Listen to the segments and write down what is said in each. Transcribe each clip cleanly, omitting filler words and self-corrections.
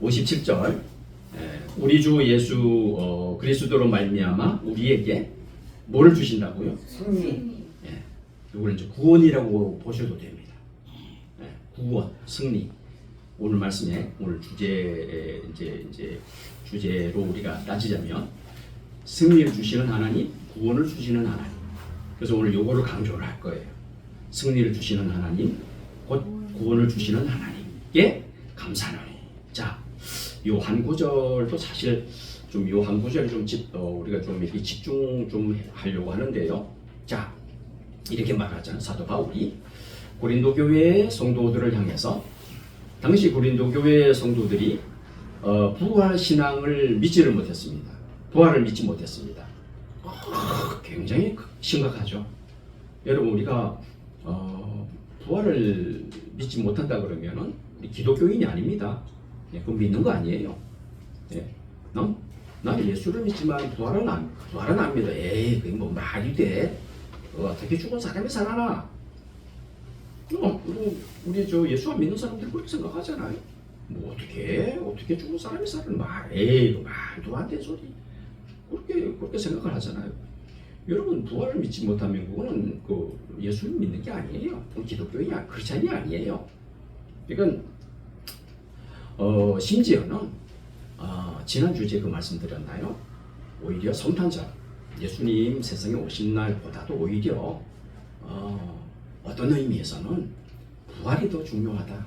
57절 우리 주 예수 그리스도로 말미암아 우리에게 뭐를 주신다고요? 승리. 이거는 이제 구원이라고 보셔도 됩니다. 구원, 승리. 오늘 말씀에 오늘 주제에 이제 주제로 우리가 따지자면 승리를 주시는 하나님, 구원을 주시는 하나님. 그래서 오늘 요거를 강조를 할 거예요. 승리를 주시는 하나님, 곧 구원을 주시는 하나님께 감사하노니. 자, 요 한 구절도 사실 좀 요 한 구절에 좀 우리가 좀 이렇게 집중 좀 하려고 하는데요. 자, 이렇게 말하잖아요. 사도 바울이 고린도 교회의 성도들을 향해서 당시 고린도 교회의 성도들이 부활 신앙을 믿지를 못했습니다. 부활을 믿지 못했습니다. 굉장히 심각하죠. 여러분 우리가 부활을 믿지 못한다 그러면은 우리 기독교인이 아닙니다. 그건 믿는 거 아니에요. 나는 예수를 믿지만 부활은 안 믿어. 에이 그게 뭐 말이 돼? 어떻게 죽은 사람이 살아나? 우리 저 예수 안 믿는 사람들 그렇게 생각하잖아요. 뭐 어떻게 죽은 사람이 살아나? 에이 말도 안 되는 소리. 그렇게 생각을 하잖아요. 여러분 부활을 믿지 못하면 그거는 그 예수를 믿는 게 아니에요. 기독교인이 크리스찬이 아니에요. 그러니까 심지어는 지난 주제 그 말씀드렸나요? 오히려 성탄절 예수님 세상에 오신 날보다도 오히려 어떤 의미에서는 부활이 더 중요하다.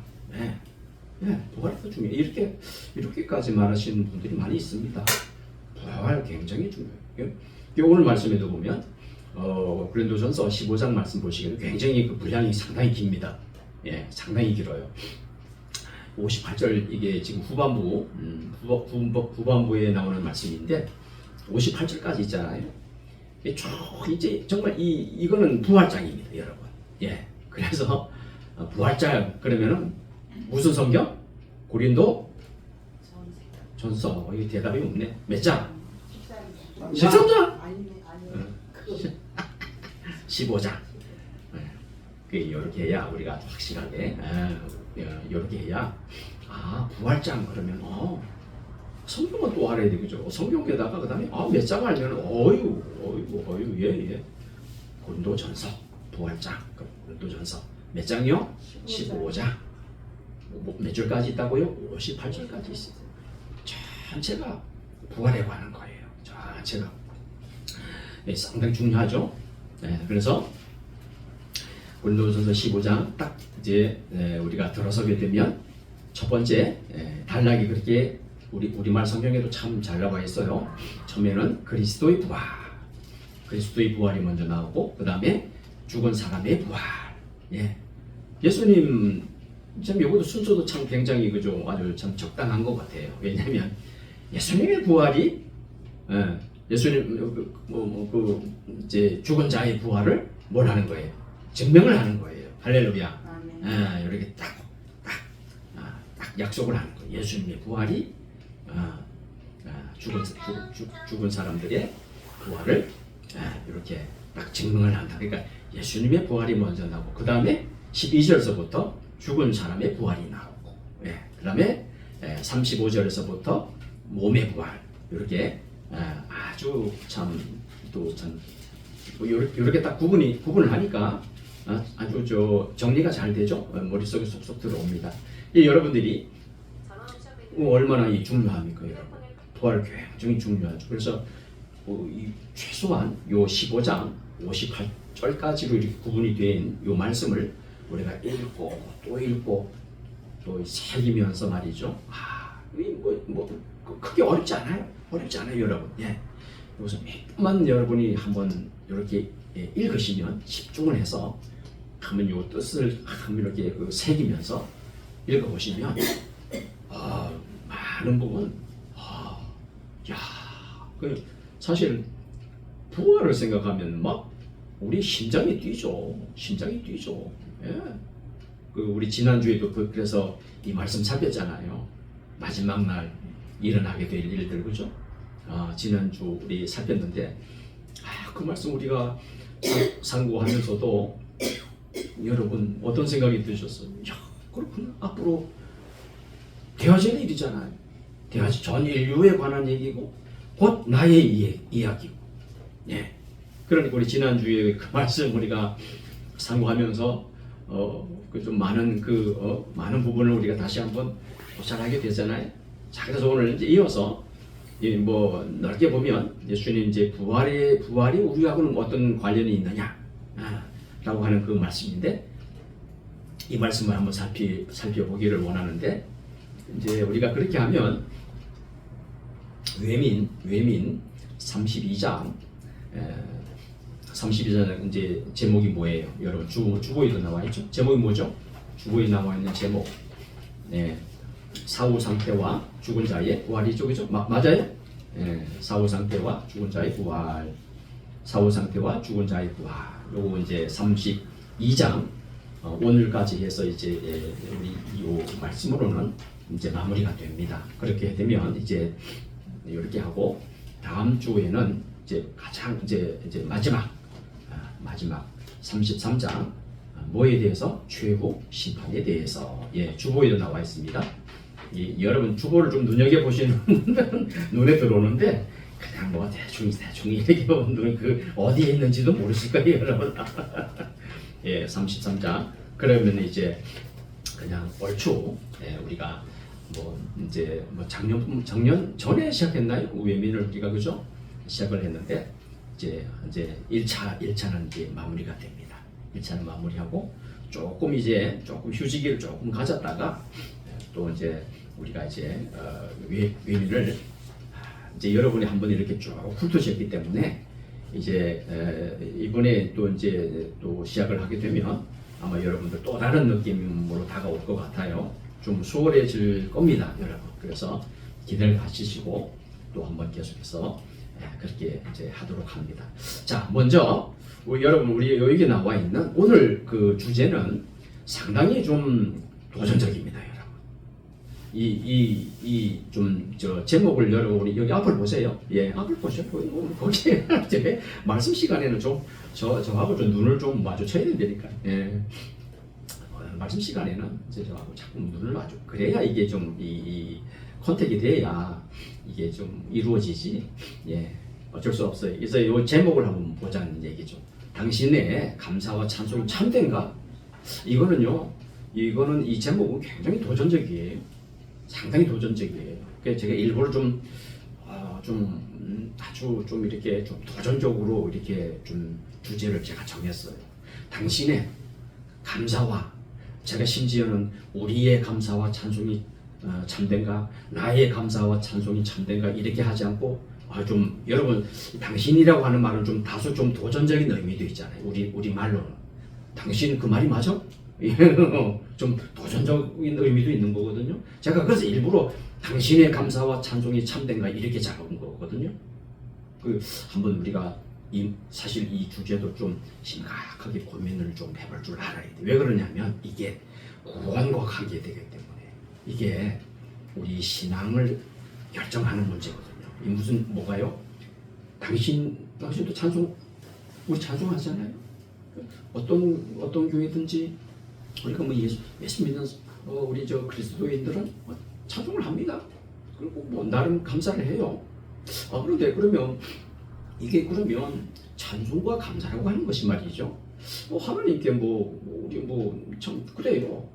부활이 더 중요해. 이렇게까지 말하시는 분들이 많이 있습니다. 부활 굉장히 중요해요. 오늘 말씀에도 보면 고린도전서 15장 말씀 보시기에는 굉장히 그 분량이 상당히 깁니다. 상당히 길어요. 58절 이게 지금 후반부에 나오는 말씀인데 58절까지 있잖아요. 이제 정말 이거는 부활장입니다, 여러분. 그래서 부활장 그러면은 무슨 성경? 고린도 전서. 이 대답이 없네. 몇 장? 13장? 15장. 이렇게 해야 우리가 아주 확실하게 이렇게 해야 부활장 그러면 성경은 또 알아야 되겠죠. 성경에다가 그 다음에 몇 장 알면 어유 예. 고린도전서 부활장 고린도전서 몇 장이요? 15장. 몇 절까지 있다고요? 58절까지 있어요. 전체가 부활에 관한 거예요. 전체가 상당히 중요하죠. 그래서 고린도전서 15장 딱 이제 우리가 들어서게 되면 첫 번째 단락이 그렇게 우리말 성경에도 참 잘 나와 있어요. 처음에는 그리스도의 부활이 먼저 나오고 그 다음에 죽은 사람의 부활. 예수님 참 이것도 순서도 참 굉장히 그죠 아주 참 적당한 것 같아요. 왜냐하면 예수님의 부활이 예수님 이제 죽은 자의 부활을 뭘 하는 거예요? 증명을 하는 거예요. 할렐루야. 이렇게 딱 약속을 하는 거예요. 예수님의 부활이 죽은 사람들의 부활을 이렇게 딱 증명을 한다. 그러니까 예수님의 부활이 먼저 나오고 그 다음에 12절에서부터 죽은 사람의 부활이 나오고 그 다음에 35절에서부터 몸의 부활 이렇게 아주 참 이렇게 딱 구분을 하니까 아주 정리가 잘 되죠. 머릿속에 쏙쏙 들어옵니다. 여러분들이 얼마나 중요합니까? 여러분 부활 굉장히 중요하죠. 그래서 이 최소한 요 15장 58절까지로 이렇게 구분이 된 요 말씀을 우리가 읽고 또 새기면서 말이죠. 크게 어렵지 않아요. 여러분. 여기서 몇만 여러분이 한번 이렇게 읽으시면 집중을 해서 한번 요 뜻을 한번 이렇게 새기면서 읽어보시면 많은 부분 사실 부활을 생각하면 막 우리 심장이 뛰죠. 우리 지난주에도 그래서 이 말씀 살폈잖아요. 마지막 날 일어나게 될 일들 그죠? 지난주 우리 살폈는데 그 말씀 우리가 상고하면서도 여러분 어떤 생각이 드셨어요? 그렇구나. 앞으로 되어질 일이잖아요. 되어질 전 인류에 관한 얘기고 곧 나의 이야기고. 예. 그러니까 우리 지난주에 그 말씀 우리가 상고하면서 좀 많은 많은 부분을 우리가 다시 한번 도찰하게 되잖아요. 자, 그래서 오늘 이제 이어서 뭐 넓게 보면 예수님 이제 부활이 우리하고는 어떤 관련이 있느냐 라고 하는 그 말씀인데, 이 말씀을 한번 살펴보기를 원하는데, 이제 우리가 그렇게 하면 외민 32장 이제 제목이 뭐예요? 여러분 주보에도 나와 있죠. 제목이 뭐죠? 주보에 나와 있는 제목. 네. 사후 상태와 죽은 자의 부활이죠, 그죠? 맞아요? 예, 사후 상태와 죽은 자의 부활, 사후 상태와 죽은 자의 부활. 요거 이제 32장 오늘까지 해서 이제 우리 이 말씀으로는 이제 마무리가 됩니다. 그렇게 되면 이제 이렇게 하고 다음 주에는 이제 가장 이제 마지막 33장 뭐에 대해서? 최후 심판에 대해서. 예, 주보에도 나와 있습니다. 여러분 주보를 좀 눈여겨 보시는 눈에 들어오는데 그냥 뭐 대충 이렇게 보면 그 어디에 있는지도 모르실 거예요, 여러분. 예, 33장. 그러면 이제 그냥 얼추 우리가 뭐 이제 뭐 작년 전에 시작했나요? 외민을 우리가 그죠? 시작을 했는데 이제 1차는 이제 마무리가 됩니다. 1차는 마무리하고 조금 휴지기를 조금 가졌다가 또 이제 우리가 이제 외민을 이제 여러분이 한번 이렇게 쭉 훑으셨기 때문에 이제 이번에 또 이제 또 시작을 하게 되면 아마 여러분들 또 다른 느낌으로 다가올 것 같아요. 좀 수월해질 겁니다, 여러분. 그래서 기대를 가지시고 또 한번 계속해서 그렇게 이제 하도록 합니다. 자, 먼저 여러분 우리 여기 나와 있는 오늘 그 주제는 상당히 좀 도전적입니다, 여러분. 이 좀 저 제목을 여러분 우리 여기 앞을 보세요. 예, 앞을 보셔. 거기에 이제 말씀 시간에는 좀 저하고 좀 눈을 좀 마주쳐야 되니까. 예. 말씀 시간에는 이제 저하고 자꾸 눈을 마주. 그래야 이게 좀 이 컨택이 돼야 이게 좀 이루어지지. 예, 어쩔 수 없어요. 그래서 이 제목을 한번 보자는 얘기죠. 당신의 감사와 찬송이 참된가? 이거는 이 제목은 굉장히 도전적이에요. 상당히 도전적이에요. 그래서 제가 일부러 아주 좀 이렇게 좀 도전적으로 이렇게 좀 주제를 제가 정했어요. 당신의 감사와, 제가 심지어는 우리의 감사와 찬송이 참된가, 나의 감사와 찬송이 참된가 이렇게 하지 않고 좀 여러분 당신이라고 하는 말은 좀 다소 좀 도전적인 의미도 있잖아요. 우리 말로는 당신 그 말이 맞아? 좀 도전적인 의미도 있는 거거든요. 제가 그래서 일부러 당신의 감사와 찬송이 참된가 이렇게 잡은 거거든요. 한번 우리가 사실 이 주제도 좀 심각하게 고민을 좀 해볼 줄 알아야 돼. 왜 그러냐면 이게 구원과 관계되기 때문에 이게 우리 신앙을 결정하는 문제거든요. 이 뭐가요? 당신도 우리 찬송하잖아요. 어떤 교회든지 우리가 뭐 예수 믿는 우리 그리스도인들은 찬송을 합니다. 그리고 뭐 나름 감사를 해요. 그런데 그러면 이게 찬송과 감사라고 하는 것이 말이죠. 하나님께 우리 참 그래요.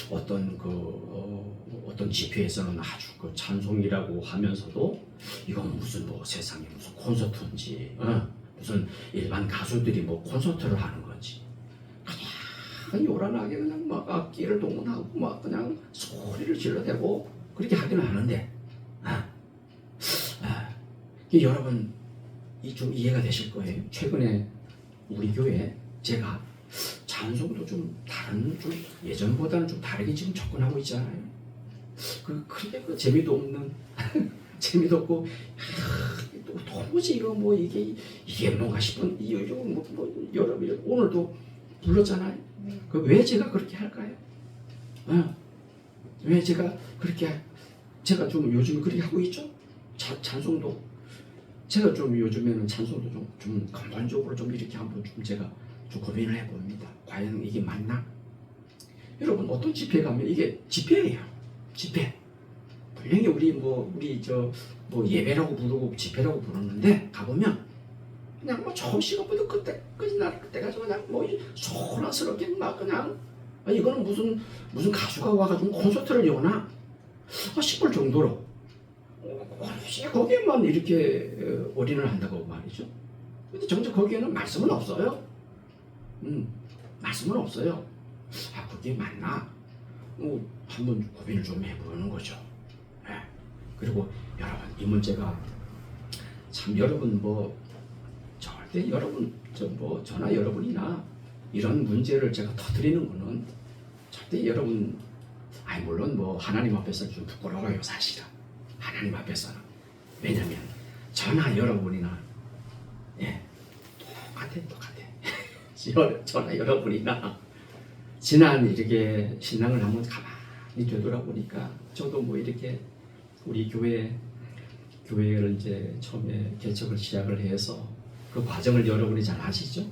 어떤 집회에서는 아주 그 찬송이라고 하면서도 이건 무슨 세상에 무슨 콘서트인지 무슨 일반 가수들이 콘서트를 하는 건지 그냥 요란하게 그냥 막 악기를 동원하고 막 그냥 소리를 질러대고 그렇게 하기는 하는데 여러분 좀 이해가 되실 거예요. 최근에 우리 교회 제가 찬송도 좀 예전보다는 좀 다르게 지금 접근하고 있잖아요. 그렇게 재미도 없는 재미도 없고 도무지 이게 뭔가 싶은 여러분 오늘도 불렀잖아요. 왜 제가 그렇게 할까요? 왜 제가 좀 요즘 그렇게 하고 있죠? 찬송도 제가 좀 요즘에는 찬송도 좀 근본적으로 좀 이렇게 한번 좀 제가 좀 고민을 해봅니다. 과연 이게 맞나? 여러분 어떤 집회 가면 이게 집회예요. 집회. 분명히 우리 예배라고 부르고 집회라고 부르는데 가보면 그냥 뭐 처음 시간부터 그때까지 그냥 뭐 소란스럽게 막 그냥 이거는 무슨 가수가 와가지고 콘서트를 여나 싶을 정도로 거기에만 이렇게 올인을 한다고 말이죠. 근데 정작 거기에는 말씀은 없어요. 말씀은 없어요. 그게 맞나? 한번 고민을 좀 해보는 거죠. 네. 그리고 여러분 이 문제가 참 여러분 절대 여러분 저나 여러분이나 이런 문제를 제가 터뜨리는 거는 절대 여러분 물론 하나님 앞에서는 좀 부끄러워요 사실은. 하나님 앞에서는. 왜냐면 저나 여러분이나 똑같아. 저나 여러분이나 지난 이렇게 신앙을 한번 가만히 되돌아보니까 저도 이렇게 우리 교회를 이제 처음에 개척을 시작을 해서 그 과정을 여러분이 잘 아시죠?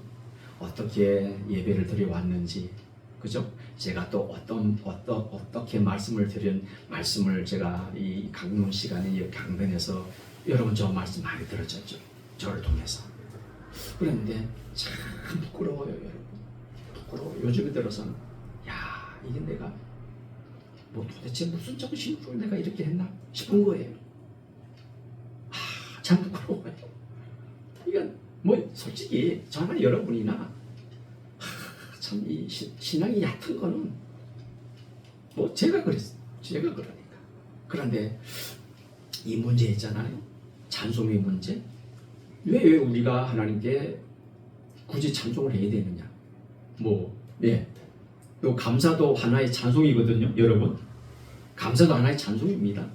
어떻게 예배를 드려왔는지, 그죠? 제가 또 어떻게 말씀을 제가 이 강론 시간에 이 강변에서 여러분 저 말씀 많이 들었죠? 저를 통해서. 그런데 참 부끄러워요, 여러분. 부끄러워요. 요즘에 들어서는 이게 내가 도대체 무슨 정신으로 내가 이렇게 했나 싶은 거예요. 참 부끄러워요. 이건 솔직히 저나 여러분이나 참 이 신앙이 얕은 거는 제가 그러니까. 그런데 이 문제 있잖아요. 찬송의 문제. 왜 우리가 하나님께 굳이 찬송을 해야 되느냐? 또 감사도 하나의 찬송이거든요, 여러분. 감사도 하나의 찬송입니다.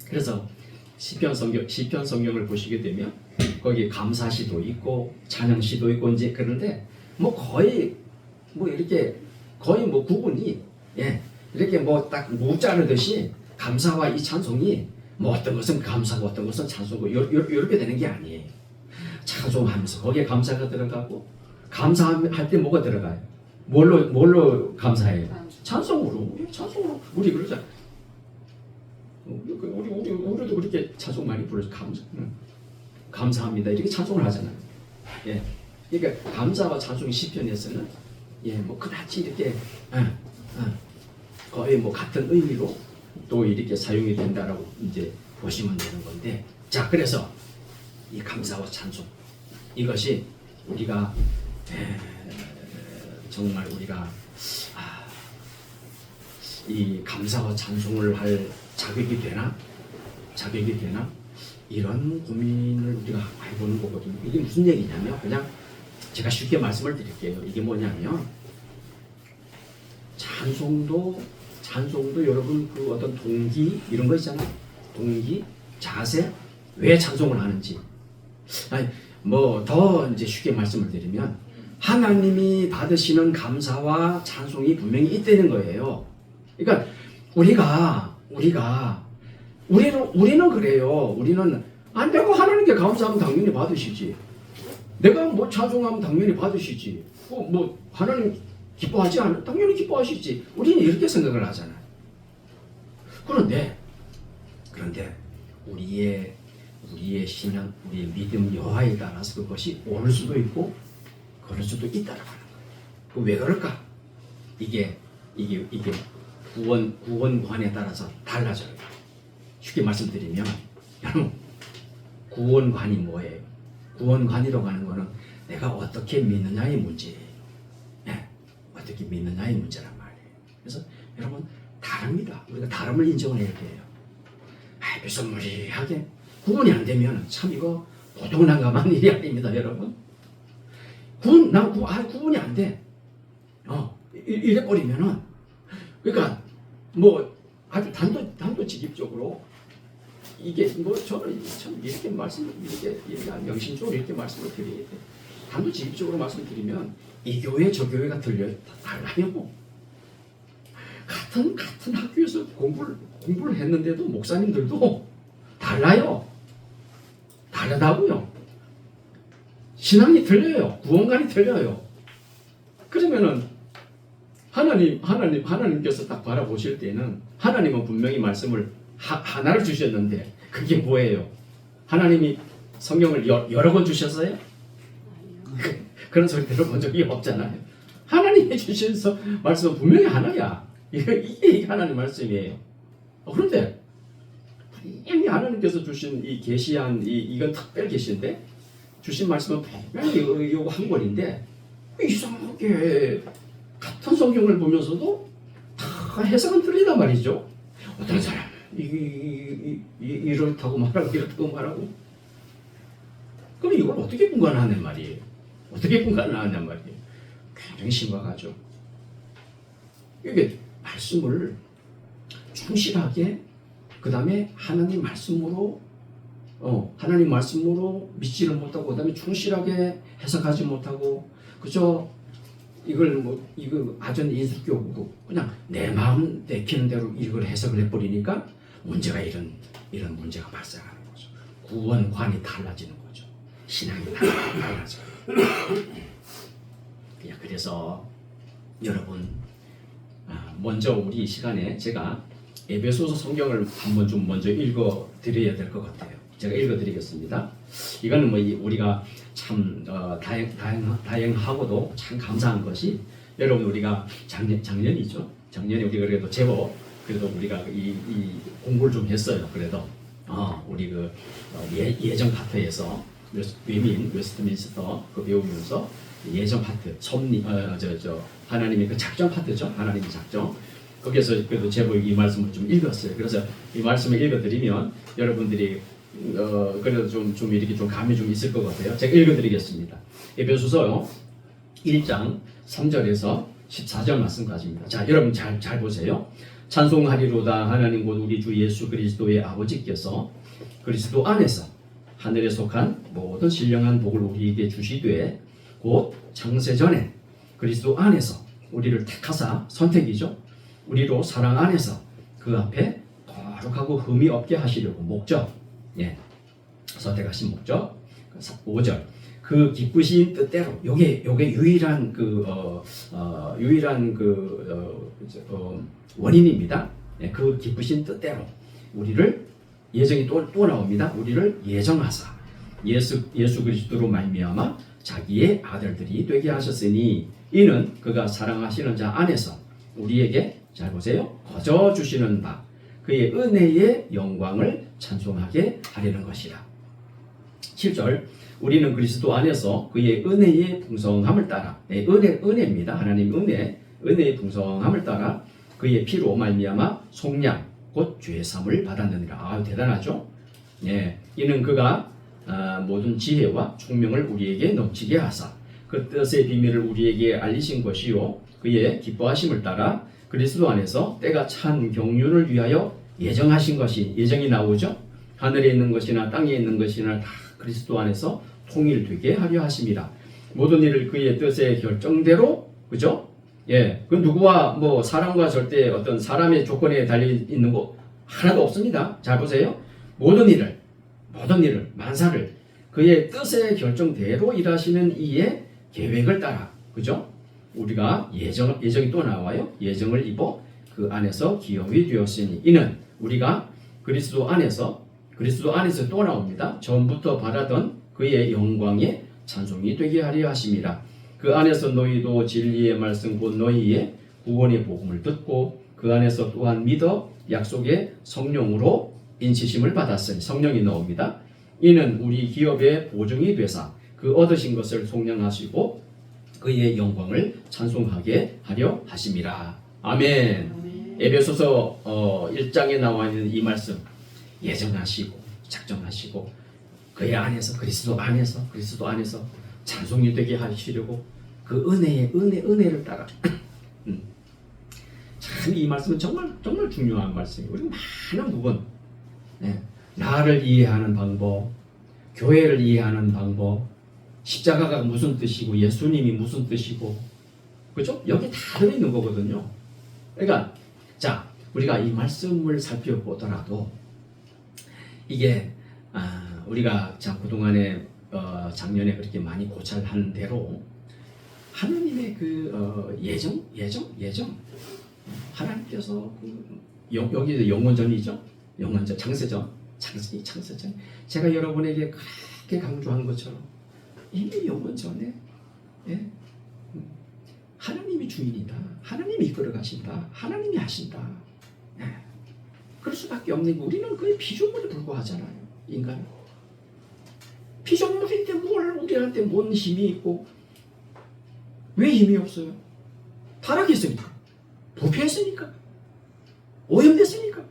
그래서 시편 성경을 보시게 되면 거기 감사시도 있고 찬양시도 있고 이제 그런데 거의 구분이 이렇게 딱 무자르듯이 감사와 이 찬송이 어떤 것은 감사고 어떤 것은 찬송고 이렇게 되는 게 아니에요. 찬송하면서 거기에 감사가 들어가고 감사할 때 뭐가 들어가요? 뭘로 감사해요? 찬송으로 우리 그러자. 우리도 그렇게 찬송 많이 불러서 감사합니다 이렇게 찬송을 하잖아요. 그러니까 감사와 찬송이 시편에서는 그다지 이렇게 거의 같은 의미로 또 이렇게 사용이 된다라고 이제 보시면 되는 건데, 자 그래서 이 감사와 찬송 이것이 우리가 정말 우리가 이 감사와 찬송을 할 자격이 되나 이런 고민을 우리가 해보는 거거든요. 이게 무슨 얘기냐면 그냥 제가 쉽게 말씀을 드릴게요. 이게 뭐냐면 찬송도 여러분 그 어떤 동기 이런 거 있잖아요. 동기, 자세, 왜 찬송을 하는지. 더 이제 쉽게 말씀을 드리면 하나님이 받으시는 감사와 찬송이 분명히 있다는 거예요. 그러니까 우리는 그래요. 우리는 내가 하나님께 감사하면 당연히 받으시지. 내가 찬송하면 당연히 받으시지. 하나님 기뻐하지 않아? 당연히 기뻐하시지. 우리는 이렇게 생각을 하잖아요. 그런데 우리의 신앙, 우리의 믿음 여하에 따라서 그것이 올 수도 있고 그럴 수도 있다라고 하는 거예요. 왜 그럴까? 이게 구원관에 따라서 달라져요. 쉽게 말씀드리면 여러분 구원관이 뭐예요? 구원관이라고 하는 거는 내가 어떻게 믿느냐의 문제예요. 어떻게 믿느냐의 문제란 말이에요. 그래서 여러분 다릅니다. 우리가 다름을 인정을 해야 돼요. 비스무리하게 구분이 안 되면 참 이거 고통난감한 일이 아닙니다, 여러분. 구분이 안 돼. 이래 버리면은 그러니까 아주 단도직입적으로 이게 저는 참 이렇게 명심적으로 이렇게 말씀을 드려야 돼. 단도직입적으로 말씀드리면 이 교회 저 교회가 달라요. 같은 학교에서 공부를 했는데도 목사님들도 달라요. 다르다고요. 신앙이 틀려요. 구원관이 틀려요. 그러면은 하나님께서 딱 바라보실 때는 하나님은 분명히 말씀을 하나를 주셨는데 그게 뭐예요? 하나님이 성경을 여러 권 주셨어요? 그런 소리 들어본 적이 없잖아요. 하나님이 주신 말씀은 분명히 하나야. 이게 하나님 말씀이에요. 그런데 분명히 하나님께서 주신 이 계시한 이건 특별 계시인데 주신 말씀은 분명히 이거 한 권인데 이상하게 같은 성경을 보면서도 다 해석은 틀리단 말이죠. 어떤 사람 이렇다고 말하고 이렇다고 말하고 그럼 이걸 어떻게 분간하냔 말이에요. 어떻게 분간하냔 말이에요. 굉장히 심각하죠. 이게 말씀을 충실하게 그 다음에 하나님 말씀으로 믿지를 못하고 그 다음에 충실하게 해석하지 못하고 그저 이거 아전 인수격으로 그냥 내 마음 내키는 대로 이걸 해석을 해버리니까 문제가 이런 문제가 발생하는 거죠. 구원관이 달라지는 거죠. 신앙이 달라져요. 그래서 여러분 먼저 우리 이 시간에 제가 에베소서 성경을 한번 좀 먼저 읽어 드려야 될 것 같아요. 제가 읽어 드리겠습니다. 이거는 뭐 우리가 참 다행하고도 참 감사한 것이 여러분 우리가 작년이죠. 작년에 우리가 그래도 제법 그래도 우리가 이 공부를 좀 했어요. 그래도 우리 예정 파트에서 웨스트민스터 배우면서 예정 파트 섭리 하나님의 그 작정 파트죠. 하나님의 작정 거기에서 그래도 제법 이 말씀을 좀 읽었어요. 그래서 이 말씀을 읽어드리면 여러분들이 그래도 좀 이렇게 좀 감이 좀 있을 것 같아요. 제가 읽어드리겠습니다. 에베소서 1장 3절에서 14절 말씀까지입니다. 자, 여러분 잘 보세요. 찬송하리로다 하나님 곧 우리 주 예수 그리스도의 아버지께서 그리스도 안에서 하늘에 속한 모든 신령한 복을 우리에게 주시되 곧 창세전에 그리스도 안에서 우리를 택하사 선택이죠. 우리로 사랑 안에서 그 앞에 거룩하고 흠이 없게 하시려고 목적 선택하신 목적 5절 그 기쁘신 뜻대로 요게 유일한 원인입니다. 그 기쁘신 뜻대로 우리를 예정이 또 나옵니다. 우리를 예정하사 예수 그리스도로 말미암아 자기의 아들들이 되게 하셨으니 이는 그가 사랑하시는 자 안에서 우리에게 잘 보세요. 거저 주시는 바 그의 은혜의 영광을 찬송하게 하려는 것이라. 7절 우리는 그리스도 안에서 그의 은혜의 풍성함을 따라 은혜입니다. 하나님의 은혜의 풍성함을 따라 그의 피로 말미암아 속량 곧 죄삼을 받았느니라. 대단하죠. 이는 그가 모든 지혜와 총명을 우리에게 넘치게 하사 그 뜻의 비밀을 우리에게 알리신 것이요 그의 기뻐하심을 따라 그리스도 안에서 때가 찬 경륜을 위하여 예정하신 것이 예정이 나오죠. 하늘에 있는 것이나 땅에 있는 것이나 다 그리스도 안에서 통일되게 하려 하심이라. 모든 일을 그의 뜻의 결정대로 그죠? 그 누구와 사람과 절대 어떤 사람의 조건에 달려 있는 거 하나도 없습니다. 잘 보세요. 모든 일을 만사를 그의 뜻의 결정대로 일하시는 이의 계획을 따라 그죠? 우리가 예정이 또 나와요. 예정을 입어 그 안에서 기업이 되었으니 이는 우리가 그리스도 안에서 또 나옵니다. 전부터 바라던 그의 영광의 찬송이 되게 하려 하심이라. 그 안에서 너희도 진리의 말씀 곧 너희의 구원의 복음을 듣고 그 안에서 또한 믿어 약속의 성령으로 인치심을 받았으니 성령이 나옵니다. 이는 우리 기업의 보증이 되사 그 얻으신 것을 속량하시고 그의 영광을 찬송하게 하려 하심이라. 아멘. 에베소서 1장에 나와 있는 이 말씀 예정하시고 작정하시고 그의 안에서 그리스도 안에서 찬송이 되게 하시려고 그 은혜를 따라 참 이 말씀은 정말 중요한 말씀이에요. 우리 많은 부분 나를 이해하는 방법, 교회를 이해하는 방법, 십자가가 무슨 뜻이고 예수님이 무슨 뜻이고 그죠? 여기 다 들어있는 거거든요. 그러니까 자 우리가 이 말씀을 살펴보더라도 이게 우리가 자 그동안에 작년에 그렇게 많이 고찰한 대로 하나님의 그 예정 하나님께서 여기도 영원전이죠. 영원전, 창세전. 제가 여러분에게 그렇게 강조한 것처럼 이미 영원전에 예? 하나님이 주인이다. 하나님이 이끌어 가신다. 하나님이 하신다. 예. 그럴 수밖에 없는 게 우리는 거의 피조물에 불과하잖아요. 인간은. 피조물인데 뭘 우리한테 뭔 힘이 있고 왜 힘이 없어요? 타락했으니까. 부패했으니까. 오염됐으니까.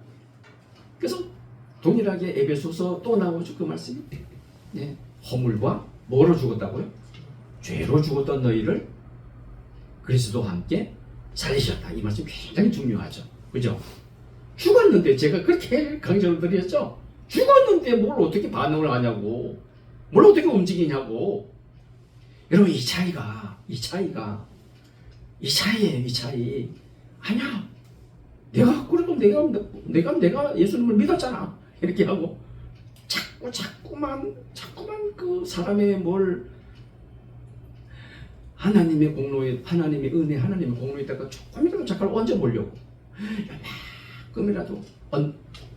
그래서 동일하게 에베소서 또 나오죠. 그 말씀이. 네. 허물과 뭐로 죽었다고요? 죄로 죽었던 너희를 그리스도와 함께 살리셨다. 이 말씀 굉장히 중요하죠. 그죠? 죽었는데 제가 그렇게 강조를 드렸죠. 죽었는데 뭘 어떻게 반응을 하냐고. 뭘 어떻게 움직이냐고. 여러분 이 차이예요. 이 차이. 아니야. 내가 그래도 내가 예수님을 믿었잖아. 이렇게 하고 자꾸만 그 사람의 뭘 하나님의 공로에 하나님의 은혜 하나님의 공로에다가 조금이라도 잠깐 얹어보려고 조금이라도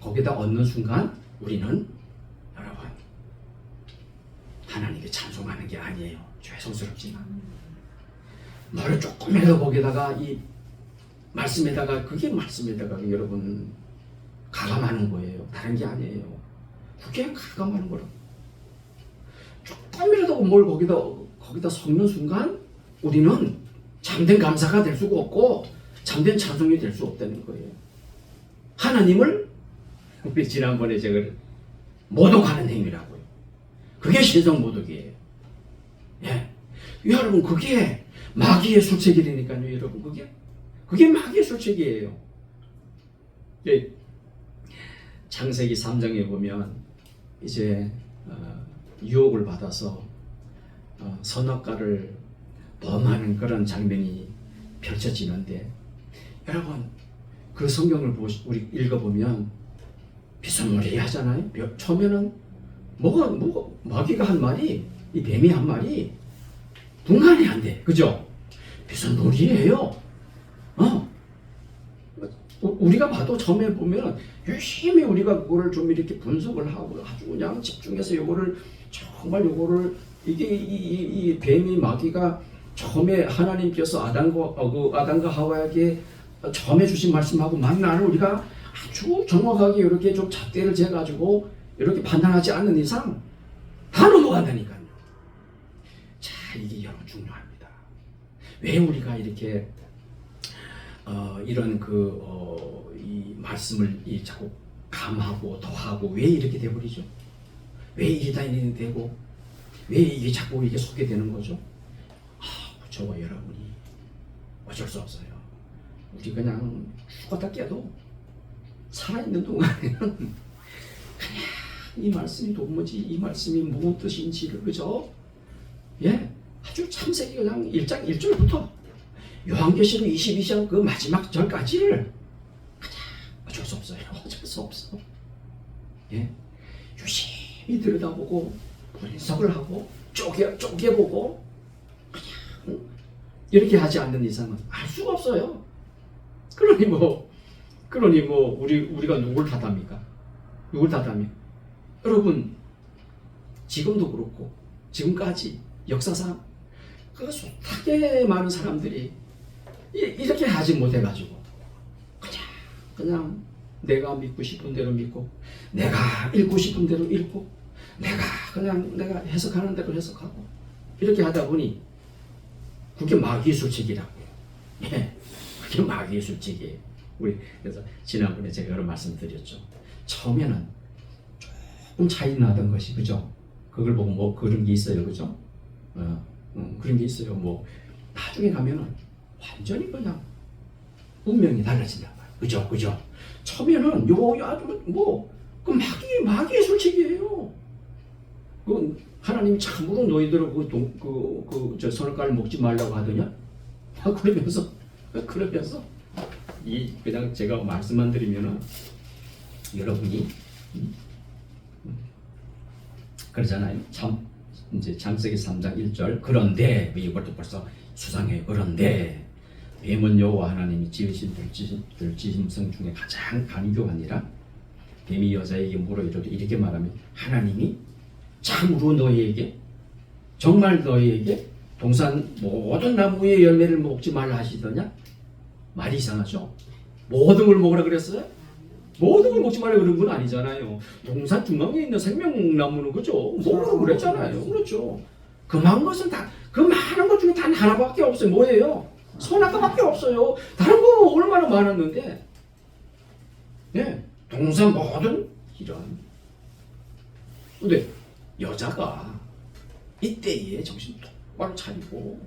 거기다 얹는 순간 우리는 여러분 하나님께 찬송하는 게 아니에요. 죄송스럽지만 너를 조금이라도 거기다가 이 말씀에다가 그게 말씀에다가 여러분 가감하는 거예요. 다른 게 아니에요. 그게 가감하는 거라고. 조금이라도 뭘 거기다 섞는 순간 우리는 참된 감사가 될 수가 없고 참된 찬송이 될 수 없다는 거예요. 하나님을 우리 지난번에 제가 모독하는 행위라고요. 그게 신성 모독이에요. 예, 여러분 그게 마귀의 술책이라니까요. 여러분 그게 마귀의 술책이에요. 예, 창세기 3장에 보면 이제 유혹을 받아서 선악과를 범하는 그런 장면이 펼쳐지는데 여러분 그 성경을 우리 읽어보면 비스무리하잖아요. 처음에는 뭐가 마귀가 한 말이 이 뱀이 한 말이 분간이 안 돼. 그죠? 비스무리해요. 우리가 봐도 처음에 보면 열심히 우리가 그거를 좀 이렇게 분석을 하고 아주 그냥 집중해서 요거를 이게 이 뱀이 마귀가 처음에 하나님께서 아담과 하와에게 처음에 주신 말씀하고 만나는 우리가 아주 정확하게 이렇게 좀 잣대를 재가지고 이렇게 판단하지 않는 이상 다 넘어간다니까요. 자, 이게 여러분 중요합니다. 왜 우리가 이렇게 이런 이 말씀을 자꾸 감하고 더하고 왜 이렇게 돼버리죠? 왜 이단이 되고 왜 이게 자꾸 이게 속게 되는 거죠? 저와 여러분이 어쩔 수 없어요. 우리 그냥 죽었다 깨도 살아있는 동안에는 그냥 이 말씀이 도무지 이 말씀이 무슨 뜻인지를 그죠? 예, 아주 참새기 그냥 1장 1절부터 요한계시록 22장 그 마지막 절까지를 그냥 어쩔 수 없어요. 어쩔 수 없어. 예, 유심히 들여다보고 분석을 하고 쪼개보고 그냥 이렇게 하지 않는 이상은 알 수가 없어요. 그러니 우리가 누굴 탓합니까? 누굴 탓합니까? 여러분 지금도 그렇고 지금까지 역사상 그 숱하게 많은 사람들이 이렇게 하지 못해가지고 그냥 내가 믿고 싶은 대로 믿고 내가 읽고 싶은 대로 읽고 내가 해석하는 대로 해석하고 이렇게 하다 보니 그게 마귀의 술책이라고요. 예, 그게 마귀의 술책이에요. 그래서 지난번에 제가 그런 말씀드렸죠. 처음에는 조금 차이 나던 것이 그죠? 그걸 보고 뭐 그런 게 있어요, 그죠? 그런 게 있어요. 뭐 나중에 가면은 완전히 그냥 운명이 달라진단 말이에요. 그죠? 처음에는 아주 그 마귀의 술책이에요. 그 하나님이 참으로 너희들을 저 선악과를 먹지 말라고 하더냐? 그러면서 그냥 제가 말씀만 드리면은 여러분이 그러잖아요. 이제 창세기 3장 1절 그런데 이것도 벌써 수상에 그런데 뱀은 여호와 하나님이 지으신 들짐승 중에 가장 간교하니라. 뱀이 여자에게 물어 이르되 이렇게 말하면 하나님이 참으로 너희에게 정말 너희에게 동산 모든 나무의 열매를 먹지 말라 하시더냐? 말이 이상하죠. 모든 걸 먹으라 그랬어요? 모든 걸 먹지 말라 그런 건 아니잖아요. 동산 중앙에 있는 생명나무는 그죠? 먹으라고 그랬잖아요. 그렇죠. 그 많은 것은 다, 그 많은 것 중에 단 하나밖에 없어요. 뭐예요? 선악과밖에 없어요. 다른 거 얼마나 많았는데. 네, 동산 모든 이런. 근데 여자가 이때에 정신 똑바로 차리고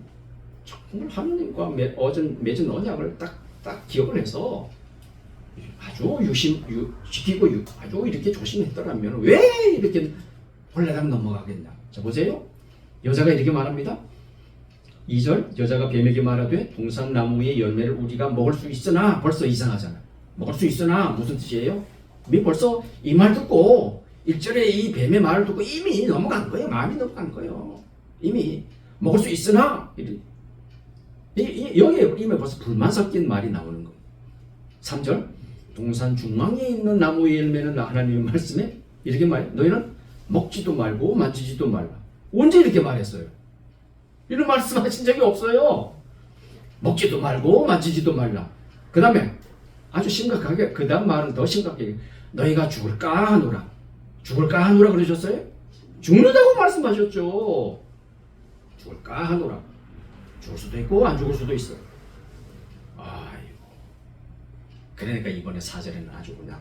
정말 하나님과 맺은 언약을 딱 기억을 해서 아주 지키고 아주 이렇게 조심했더라면 왜 이렇게 홀라당 넘어가겠냐. 자 보세요. 여자가 이렇게 말합니다. 2절 여자가 뱀에게 말하되 동산나무의 열매를 우리가 먹을 수 있으나 벌써 이상하잖아. 먹을 수 있으나 무슨 뜻이에요? 이미 벌써 이 말 듣고 1절에 이 뱀의 말을 듣고 이미 넘어간 거예요. 마음이 넘어간 거예요. 이미 먹을 수 있으나 여기에 이미 벌써 불만 섞인 말이 나오는 거예요. 3절 동산 중앙에 있는 나무의 열매는 하나님의 말씀에 이렇게 말해 너희는 먹지도 말고 만지지도 말라. 언제 이렇게 말했어요? 이런 말씀하신 적이 없어요. 먹지도 말고 만지지도 말라. 그 다음에 아주 심각하게 그 다음 말은 더 심각하게 너희가 죽을까 하노라. 죽을까 하노라 그러셨어요? 죽는다고 말씀하셨죠. 죽을까 하노라. 죽을 수도 있고 안 죽을 수도 있어요. 아이고. 그러니까 이번에 4절에는 아주 그냥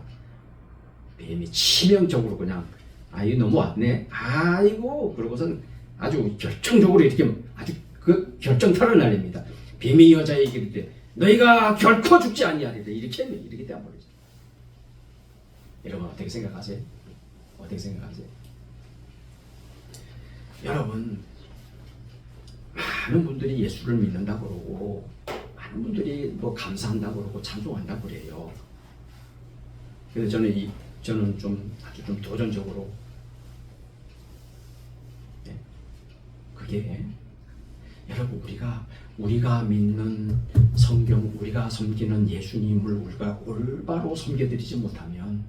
뱀이 치명적으로 그냥 아이 넘어왔네. 아이고 그러고선 아주 결정적으로 이렇게 아주 그 결정타를 날립니다. 뱀이 여자에게 이르되 너희가 결코 죽지 아니하리라. 이렇게 되어버리죠. 여러분 어떻게 생각하세요? 어떻게 생각하세요? 여러분 많은 분들이 예수를 믿는다고 그러고 많은 분들이 뭐 감사한다고 그러고 찬송한다고 그래요. 그래서 저는 좀 아주 좀 도전적으로 그게 여러분 우리가 믿는 성경 우리가 섬기는 예수님을 우리가 올바로 섬겨드리지 못하면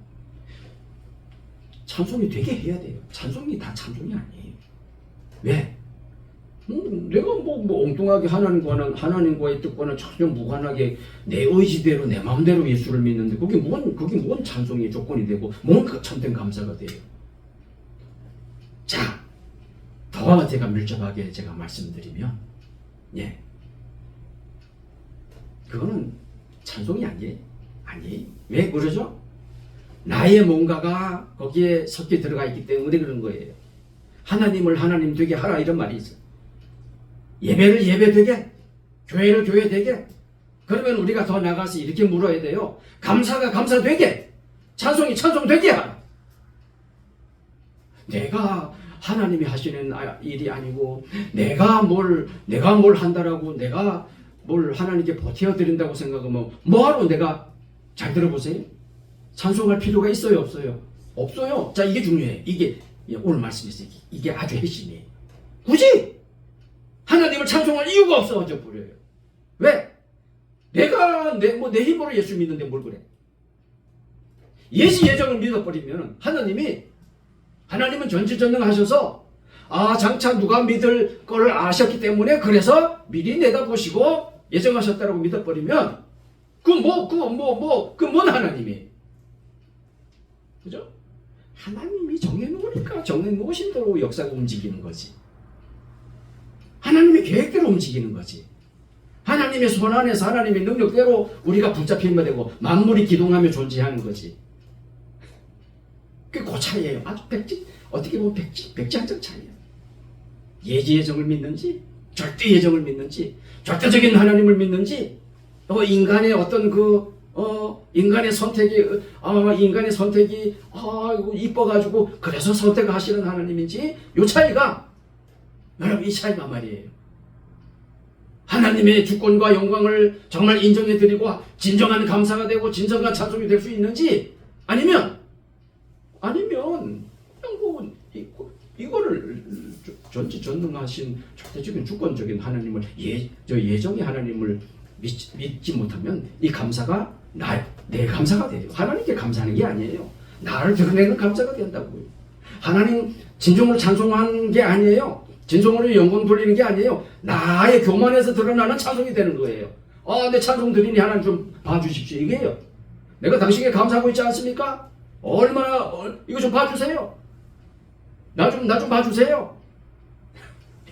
찬송이 되게 해야 돼요. 찬송이 다 찬송이 아니에요. 왜? 내가 뭐 엉뚱하게 하나님과의 뜻과는 전혀 무관하게 내 의지대로 내 마음대로 예수를 믿는데 그게 뭔 찬송의 조건이 되고 뭔 참된 감사가 돼요. 자, 더 제가 밀접하게 제가 말씀드리면 그거는 찬송이 아니에요. 왜 그러죠? 나의 뭔가가 거기에 섞여 들어가 있기 때문에 그런 거예요. 하나님을 하나님 되게 하라 이런 말이 있어요. 예배를 예배 되게, 교회를 교회 되게. 그러면 우리가 더 나가서 이렇게 물어야 돼요. 감사가 감사 되게, 찬송이 찬송 되게 하라. 내가 하나님이 하시는 일이 아니고 내가 뭘 한다라고 내가 뭘 하나님께 버텨드린다고 생각하면 뭐하러 내가 잘 들어보세요. 찬송할 필요가 있어요 없어요? 없어요. 자 이게 중요해. 이게 오늘 말씀이세요. 이게 아주 핵심이에요. 굳이 하나님을 찬송할 이유가 없어져 버려요. 왜? 내가 내 힘으로 예수 믿는데 뭘 그래? 예시 예정을 믿어버리면 하나님은 전지전능하셔서 장차 누가 믿을 걸 아셨기 때문에 그래서 미리 내다보시고 예정하셨다라고 믿어버리면 뭔 하나님이? 그죠? 하나님이 정해놓으니까 정해놓으신 대로 역사가 움직이는 거지. 하나님의 계획대로 움직이는 거지. 하나님의 손 안에서 하나님의 능력대로 우리가 붙잡히면 되고 만물이 기동하며 존재하는 거지. 그 차이예요. 아주 어떻게 보면 백지한장 차이예요. 예지 예정을 믿는지, 절대 예정을 믿는지, 절대적인 하나님을 믿는지, 인간의 어떤 인간의 선택이 이뻐가지고 그래서 선택하시는 하나님인지 이 차이가 여러분 이 차이가 말이에요. 하나님의 주권과 영광을 정말 인정해드리고 진정한 감사가 되고 진정한 찬송이 될 수 있는지 아니면 그냥 이거를 전지전능하신 절대적인 주권적인 하나님을 예정의 하나님을 믿지 못하면 이 감사가 내 감사가 돼요. 하나님께 감사하는 게 아니에요. 나를 드러내는 감사가 된다고요. 하나님 진정으로 찬송하는 게 아니에요. 진정으로 영광 돌리는 게 아니에요. 나의 교만에서 드러나는 찬송이 되는 거예요. 내 찬송 드리니 하나님 좀 봐주십시오. 이게요. 내가 당신에게 감사하고 있지 않습니까? 얼마나 이거 좀 봐주세요. 나 좀 봐주세요.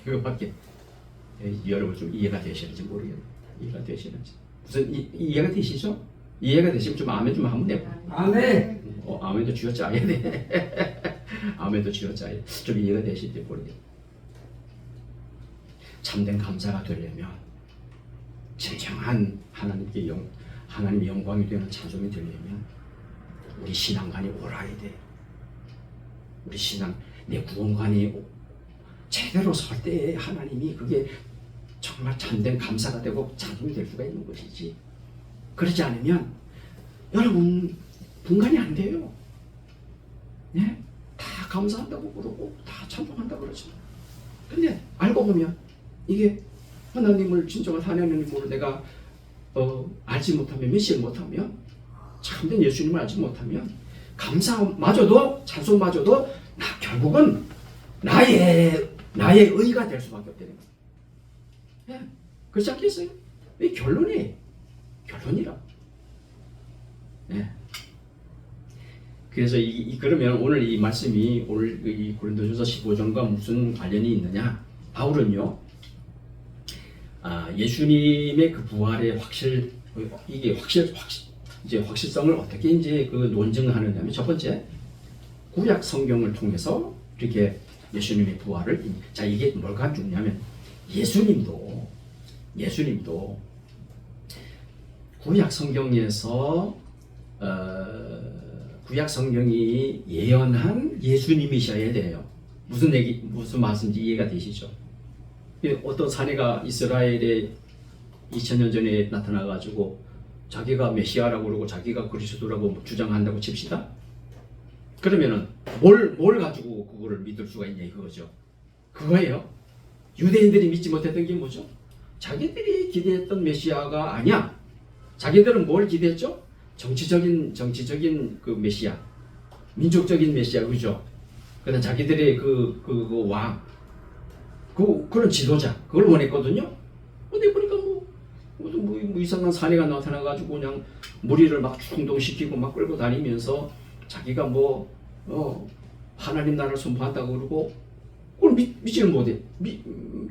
이거밖에 여러분 좀 이해가 되시는지 모르겠네요. 이해가 되시는지 무슨 이해가 되시죠? 이해가 되시면 좀 아멘 좀 한번 해봐. 아멘. 아멘도 쥐어짜야 돼. 아멘도 쥐어짜야 돼. 좀 이해가 되실지 모르겠네. 참된 감사가 되려면 진정한 하나님의 영광이 되는 찬송이 되려면 우리 신앙관이 옳아야 돼. 우리 신앙 내 구원관이 제대로 설 때에 하나님이 그게 정말 참된 감사가 되고 찬송이 될 수가 있는 것이지. 그러지 않으면 여러분 분간이 안 돼요. 네? 다 감사한다고 그러고 다 찬송한다고 그러죠. 근데 알고 보면 이게 하나님을 진정한 하나님으로 내가 알지 못하면 메시를 못하면 참된 예수님을 알지 못하면 감사마저도 찬송마저도 결국은 나의 의가 될 수밖에 없다는 거예요. 네? 그렇지 않겠어요? 이 결론이라. 네. 그래서 그러면 오늘 이 말씀이 오늘 이 고린도전서 15장과 무슨 관련이 있느냐? 바울은요, 예수님의 그 부활의 확실성을 어떻게 이제 그 논증하느냐면 첫 번째 구약 성경을 통해서 이렇게 예수님의 부활을 자 이게 뭘까 중요하면 예수님도 구약 성경에서 구약 성경이 예언한 예수님이셔야 돼요. 무슨 말씀인지 이해가 되시죠? 어떤 사내가 이스라엘에 2000년 전에 나타나가지고 자기가 메시아라고 그러고 자기가 그리스도라고 주장한다고 칩시다. 그러면은 뭘 가지고 그거를 믿을 수가 있냐 이거죠. 그거예요. 유대인들이 믿지 못했던 게 뭐죠? 자기들이 기대했던 메시아가 아니야. 자기들은 뭘 기대했죠? 정치적인 그 메시아, 민족적인 메시아, 그죠? 그다음 자기들의 그 왕, 그런 지도자, 그걸 원했거든요. 근데 보니까 뭐 이상한 사내가 나타나가지고 그냥 무리를 막 충동시키고 막 끌고 다니면서 자기가 하나님 나라를 선포한다고 그러고 그걸 믿지는 못해.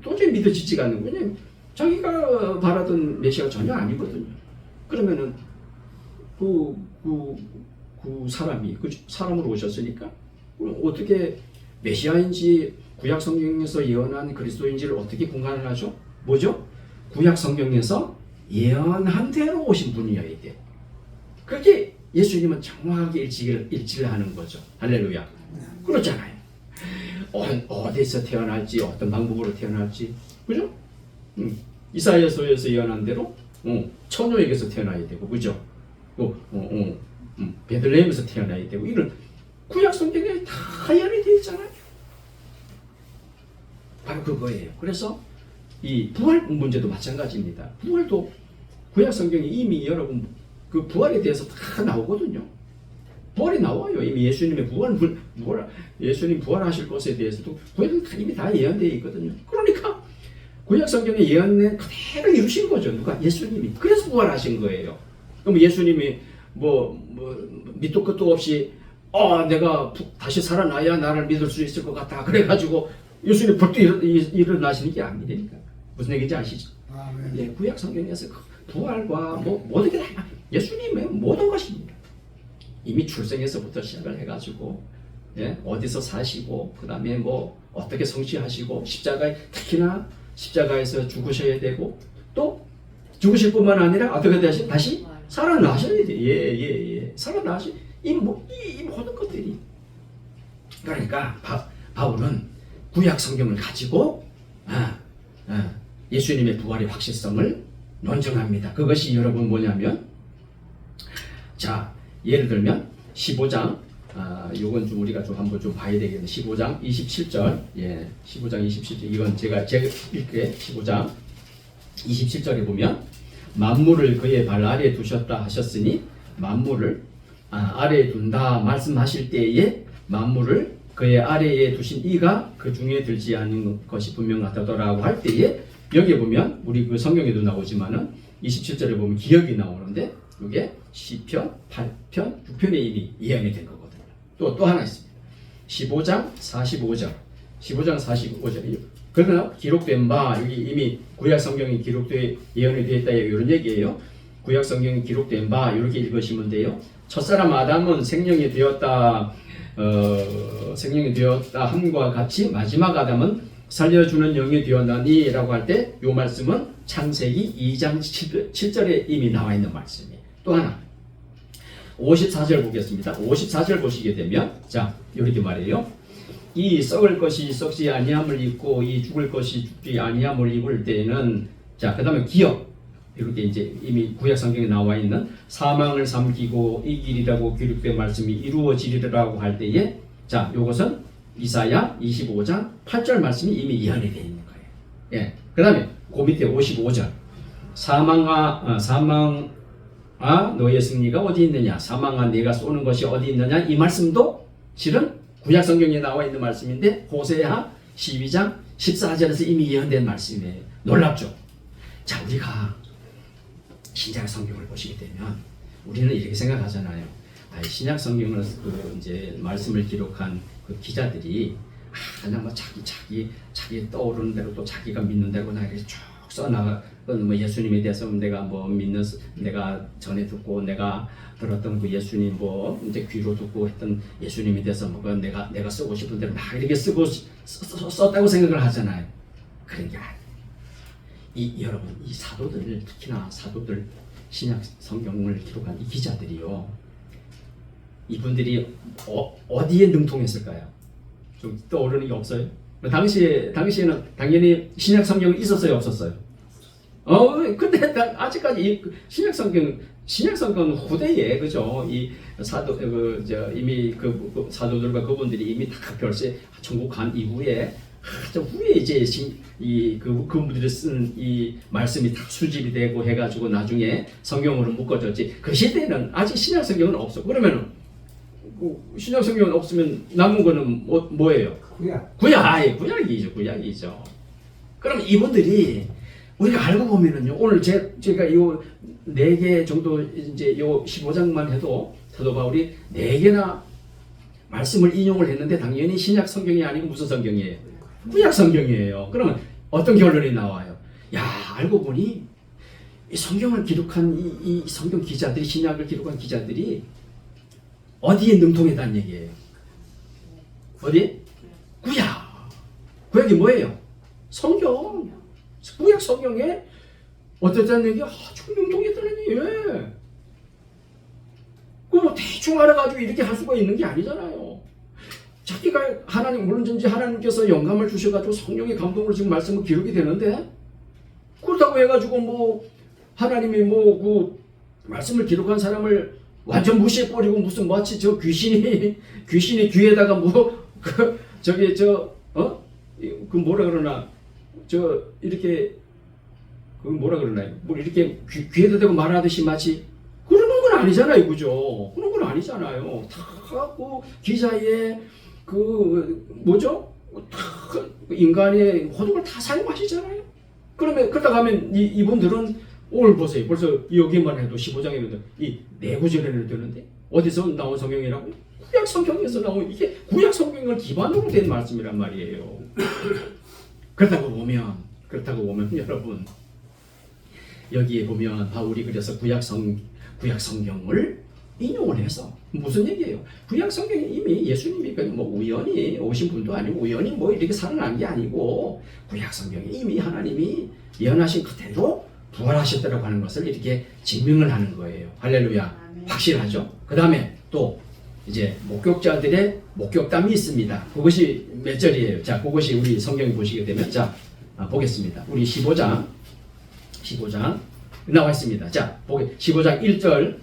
도저히 믿어지지가 않는 거예요. 왜냐면 자기가 바라던 메시아가 전혀 아니거든요. 그러면은 그 사람이 사람으로 오셨으니까 어떻게 메시아인지 구약 성경에서 예언한 그리스도인지를 어떻게 분간을 하죠? 뭐죠? 구약 성경에서 예언한 대로 오신 분이어야 돼. 그렇게 예수님은 정확하게 일치를 하는 거죠. 할렐루야. 그렇잖아요. 어디서 태어날지 어떤 방법으로 태어날지 그죠? 이사야서에서 예언한 대로 처녀에게서 태어나야 되고 그죠? 베들레헴에서 태어나야 되고 이런 구약 성경에 다 예언이 되어 있잖아요. 바로 그거예요. 그래서 이 부활 문제도 마찬가지입니다. 부활도 구약 성경에 이미 여러분 그 부활에 대해서 다 나오거든요. 부활이 나와요. 이미 예수님의 예수님 부활하실 것에 대해서도 구약은 이미 다 예언되어 있거든요. 그러니까 구약 성경에 예언된 그대로 이루신 거죠. 누가? 예수님이. 그래서 부활하신 거예요. 그럼 예수님이 밑도 끝도 없이 내가 다시 살아나야 나를 믿을 수 있을 것 같다. 그래가지고 예수님 벌떡 일어나시는 게 아니니까. 무슨 얘기인지 아시죠? 예, 구약 성경에서 부활과 모든 게 다 예수님의 모든 것입니다. 이미 출생에서부터 시작을 해가지고 어디서 사시고 그 다음에 어떻게 성취하시고 특히나 십자가에서 죽으셔야 되고 또 죽으실 뿐만 아니라 어떻게 다시 살아나셔야 돼요. 예. 살아나시 이 모든 것들이 그러니까 바울은 구약 성경을 가지고 예수님의 부활의 확실성을 논증합니다. 그것이 여러분 뭐냐면 자 예를 들면 15장 요건 좀 우리가 좀 한번 좀 봐야 되겠네. 15장 27절. 예, 15장 27절. 이건 제가 읽게 15장 27절에 보면 만물을 그의 발 아래에 두셨다 하셨으니 만물을 아래에 둔다 말씀하실 때에 만물을 그의 아래에 두신 이가 그 중에 들지 않는 것이 분명하다더라고 할 때에 여기에 보면 우리 그 성경에도 나오지만은 27절에 보면 기억이 나오는데 이게 시편 8편 6편에 이미 예언이 된 거거든요. 또 하나 있습니다. 15장 45절. 15장 45절. 그러나 기록된 바 여기 이미 구약 성경이 기록돼 예언이 되었다 이런 얘기예요. 구약 성경이 기록된 바 이렇게 읽으시면 돼요. 첫사람 아담은 생명이 되었다 함과 같이 마지막 아담은 살려주는 영이 되었나니라고 할 때 이 말씀은 창세기 2장 7절에 이미 나와 있는 말씀이에요. 또 하나 54절 보겠습니다. 54절 보시게 되면 자 이렇게 말해요. 이 썩을 것이 썩지 아니함을 입고 이 죽을 것이 죽지 아니함을 입을 때에는 자 그다음에 기억 이렇게 이제 이미 구약 성경에 나와 있는 사망을 삼키고 이 길이라고 기록된 말씀이 이루어지리라고 할 때에 자 요것은 이사야 25장 8절 말씀이 이미 예언이 되어 있는 거예요. 예. 그다음에 그 밑에 55절 사망아 너의 승리가 어디 있느냐 사망아 네가 쏘는 것이 어디 있느냐 이 말씀도 실은 구약 성경에 나와 있는 말씀인데 호세아 12장 14절에서 이미 예언된 말씀이에요. 놀랍죠? 자 우리가 신약 성경을 보시게 되면 우리는 이렇게 생각하잖아요. 신약 성경을 이제 말씀을 기록한 그 기자들이 그냥 뭐 자기 떠오르는 대로 또 자기가 믿는 대로 나 이렇게 쭉 써나가 뭐 예수님에 대해서 내가 뭐 믿는 내가 전에 듣고 내가 들었던 그 예수님 뭐 이제 귀로 듣고 했던 예수님에 대해서 뭐 내가 쓰고 싶은 대로 막 이렇게 쓰고 썼다고 생각을 하잖아요. 그런 게 아니에요. 여러분 이 사도들 특히나 사도들 신약 성경을 기록한 이 기자들이요. 이분들이 어디에 능통했을까요? 좀 떠오르는 게 없어요? 당시에는 당연히 신약 성경이 있었어요, 없었어요? 근데 아직까지 신약 성경 후대에 그죠? 이 사도 이미 그 사도들과 그분들이 이미 다 별세 천국 간 이후에 저 후에 이제 그분들이 쓴 이 말씀이 다 수집이 되고 해가지고 나중에 성경으로 묶어졌지. 그 시대에는 아직 신약 성경은 없어. 그러면은 신약 성경은 없으면 남은 거는 뭐예요? 구약이죠. 그럼 이분들이 우리가 알고 보면은요. 오늘 제가 요 4개 정도 이제 요 15장만 해도 사도 바울이 4개나 말씀을 인용을 했는데 당연히 신약 성경이 아니고 무슨 성경이에요? 구약 성경이에요. 그러면 어떤 결론이 나와요? 야, 알고 보니 이 성경을 기록한 이 성경 기자들이 신약을 기록한 기자들이 어디에 능통했다는 얘기예요? 어디? 구약. 구약이 뭐예요? 성경. 구약 성경에 어땠다는 얘기? 아주 능통했다는 얘기예요. 그거 뭐 대충 알아가지고 이렇게 할 수가 있는 게 아니잖아요. 자기가 물론든지 하나님께서 영감을 주셔가지고 성령의 감동으로 지금 말씀은 기록이 되는데 그렇다고 해가지고 뭐 하나님이 뭐 그 말씀을 기록한 사람을 완전 무시해버리고 무슨 마치 저 귀신이 귀에다가 뭐 그 뭐라 그러나 이렇게 그 뭐라 그러나요? 뭐 이렇게 귀에다 대고 말하듯이 마치 그러는 건 아니잖아요, 그죠? 그런 건 아니잖아요. 다 그 기자의 그 뭐죠? 다 인간의 모든 걸 다 사용하시잖아요. 그러다가 하면 이분들은 오늘 보세요. 벌써 여기만 해도 15장이면 이 4구절에는 되는데 어디서 나온 성경이라고? 구약 성경에서 나온 이게 구약 성경을 기반으로 된 말씀이란 말이에요. 그렇다고 보면 여러분 여기에 보면 바울이 그래서 구약 성경을 인용을 해서 무슨 얘기예요? 구약 성경이 이미 예수님이 뭐 우연히 오신 분도 아니고 우연히 뭐 이렇게 살아난 게 아니고 구약 성경에 이미 하나님이 예언하신 그대로 부활하셨다고 하는 것을 이렇게 증명을 하는 거예요. 할렐루야. 확실하죠? 그 다음에 또 이제 목격자들의 목격담이 있습니다. 그것이 몇 절이에요? 자, 그것이 우리 성경에 보시게 되면 자, 보겠습니다. 우리 15장 나와 있습니다. 자, 15장 1절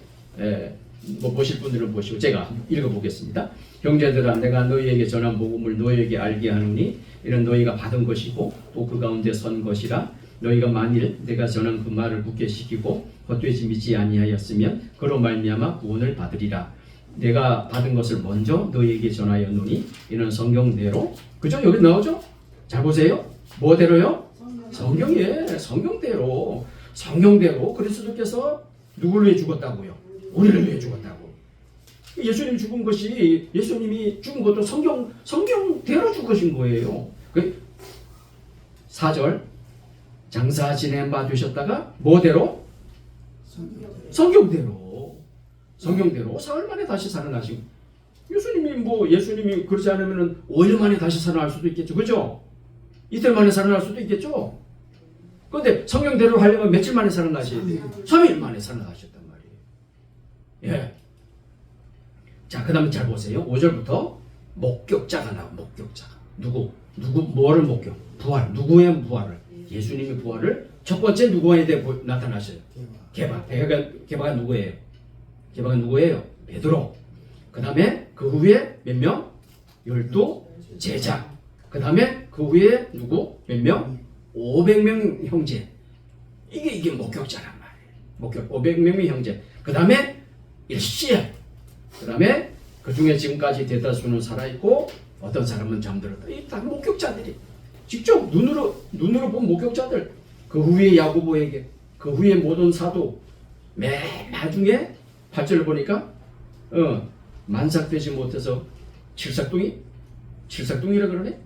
뭐 보실 분들은 보시고 제가 읽어보겠습니다. 형제들아 내가 너희에게 전한 복음을 너희에게 알게 하노니 이는 너희가 받은 것이고 또 그 가운데 선 것이라 너희가 만일 내가 전한 그 말을 굳게 지키고 헛되이 믿지 아니하였으면 그로 말미암아 구원을 받으리라. 내가 받은 것을 먼저 너희에게 전하였노니 이는 성경대로 그죠? 여기 나오죠? 잘 보세요. 뭐대로요? 성경대로 그리스도께서 누구를 위해 죽었다고요? 우리를 위해 죽었다고. 예수님이 죽은 것이 예수님이 죽은 것도 성경대로 죽으신 거예요. 4절 장사 지낸 바 되셨다가 뭐대로? 성경대로 사흘 만에 다시 살아나시고 예수님이 그렇지 않으면 5일 만에 다시 살아날 수도 있겠죠. 그죠? 이틀 만에 살아날 수도 있겠죠. 그런데 성경대로 하려면 며칠 만에 살아나셔야 돼요? 3일 만에 살아나셨단 말이에요. 예. 자, 그 다음에 잘 보세요. 5절부터 목격자가 나와. 목격자가. 누구 뭐를 목격? 부활. 누구의 부활을? 예수님의 부활을 첫 번째 누구에 대해 나타나셔요? 게바가 누구예요? 게바가 누구예요? 베드로. 그 다음에 그 후에 몇 명? 12 제자. 그 다음에 그 후에 누구? 몇 명? 500명 형제. 이게 목격자란 말이에요. 500명의 형제. 그 다음에 일시에. 그 다음에 그 중에 지금까지 대다수는 살아있고 어떤 사람은 잠들었다. 이 다 목격자들이. 직접 눈으로 본 목격자들. 그 후에 야고보에게, 그 후에 모든 사도, 맨 나중에 8절을 보니까 만삭되지 못해서 칠삭둥이라 그러네?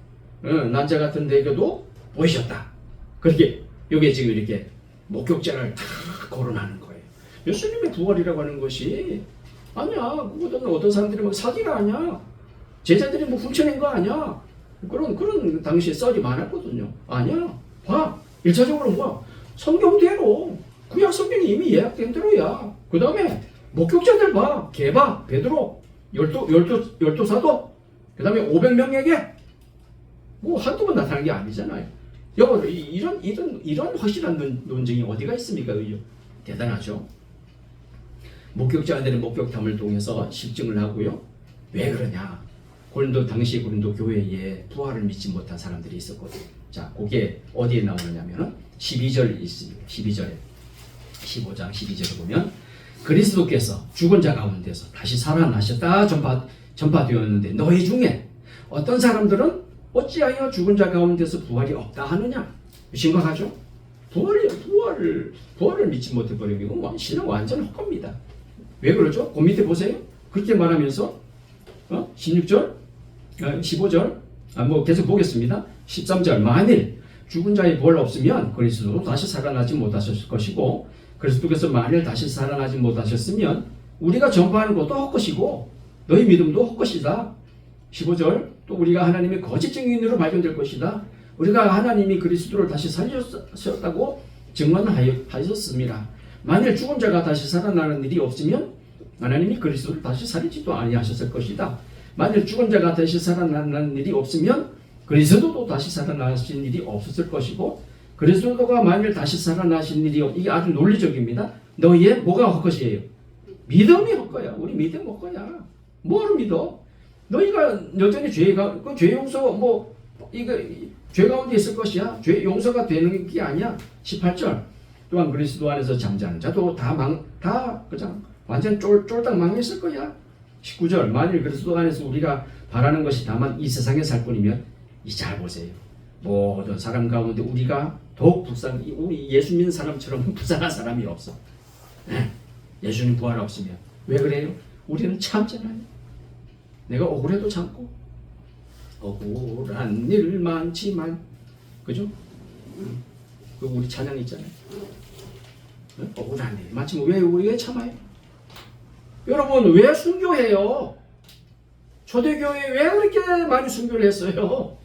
난자 같은 내게도 보이셨다. 그렇게 여기에 지금 이렇게 목격자를 다 거론하는 거예요. 예수님의 부활이라고 하는 것이 아니야. 그거는 어떤 사람들이 막 사기가 아니야. 제자들이 뭐 훔쳐낸 거 아니야. 그런 당시에 썰이 많았거든요. 아니야. 봐. 1차적으로 뭐야? 성경대로 구약 성경이 이미 예약된 대로야. 그 다음에 목격자들 봐. 게바, 베드로, 12 사도, 그 다음에 500명에게 뭐 한두 번 나타난 게 아니잖아요. 여러분 이런 확실한 논증이 어디가 있습니까? 대단하죠. 목격자들의 목격담을 통해서 실증을 하고요. 왜 그러냐? 당시 고린도 교회에 부활을 믿지 못한 사람들이 있었거든요. 자, 그게 어디에 나오느냐면 12절 있습니다. 12절에 15장 12절에 보면 그리스도께서 죽은 자 가운데서 다시 살아나셨다 전파되었는데 너희 중에 어떤 사람들은 어찌하여 죽은 자 가운데서 부활이 없다 하느냐? 심각하죠? 부활을 믿지 못해 버리면 신은 완전 헛겁니다. 왜 그러죠? 그 밑에 보세요. 그렇게 말하면서 16절, 15절, 계속 보겠습니다. 13절 만일 죽은 자의 부활 없으면 그리스도도 다시 살아나지 못하셨을 것이고 그리스도께서 만일 다시 살아나지 못하셨으면 우리가 전파하는 것도 헛것이고 너희 믿음도 헛것이다. 15절 또 우리가 하나님의 거짓 증인으로 발견될 것이다. 우리가 하나님이 그리스도를 다시 살리셨다고 증언하였습니다. 만일 죽은 자가 다시 살아나는 일이 없으면 하나님이 그리스도를 다시 살리지도 아니하셨을 것이다. 만일 죽은 자가 다시 살아나는 일이 없으면 그리스도도 다시 살아나신 일이 없었을 것이고 그리스도가 만일 다시 살아나신 일이 이게 아주 논리적입니다. 너희의 뭐가 헛것이에요? 믿음이 헛거야. 우리 믿음 헛거야. 뭐를 믿어? 너희가 여전히 죄 용서 죄 가운데 있을 것이야. 죄 용서가 되는 게 아니야. 18절 또한 그리스도 안에서 잠자는 자도 다 그냥 완전 쫄딱 망했을 거야. 19절 만일 그리스도 안에서 우리가 바라는 것이 다만 이 세상에 살 뿐이면 잘 보세요. 모든 사람 가운데 우리가 더욱 우리 예수 믿는 사람처럼 불쌍한 사람이 없어. 예수님 부활 없으면 왜 그래요? 우리는 참잖아요. 내가 억울해도 참고 억울한 일 많지만 그죠? 그 우리 찬양 있잖아요. 억울한 일 많지만 왜 우리가 참아요? 여러분 왜 순교해요? 초대교회에 왜 그렇게 많이 순교를 했어요?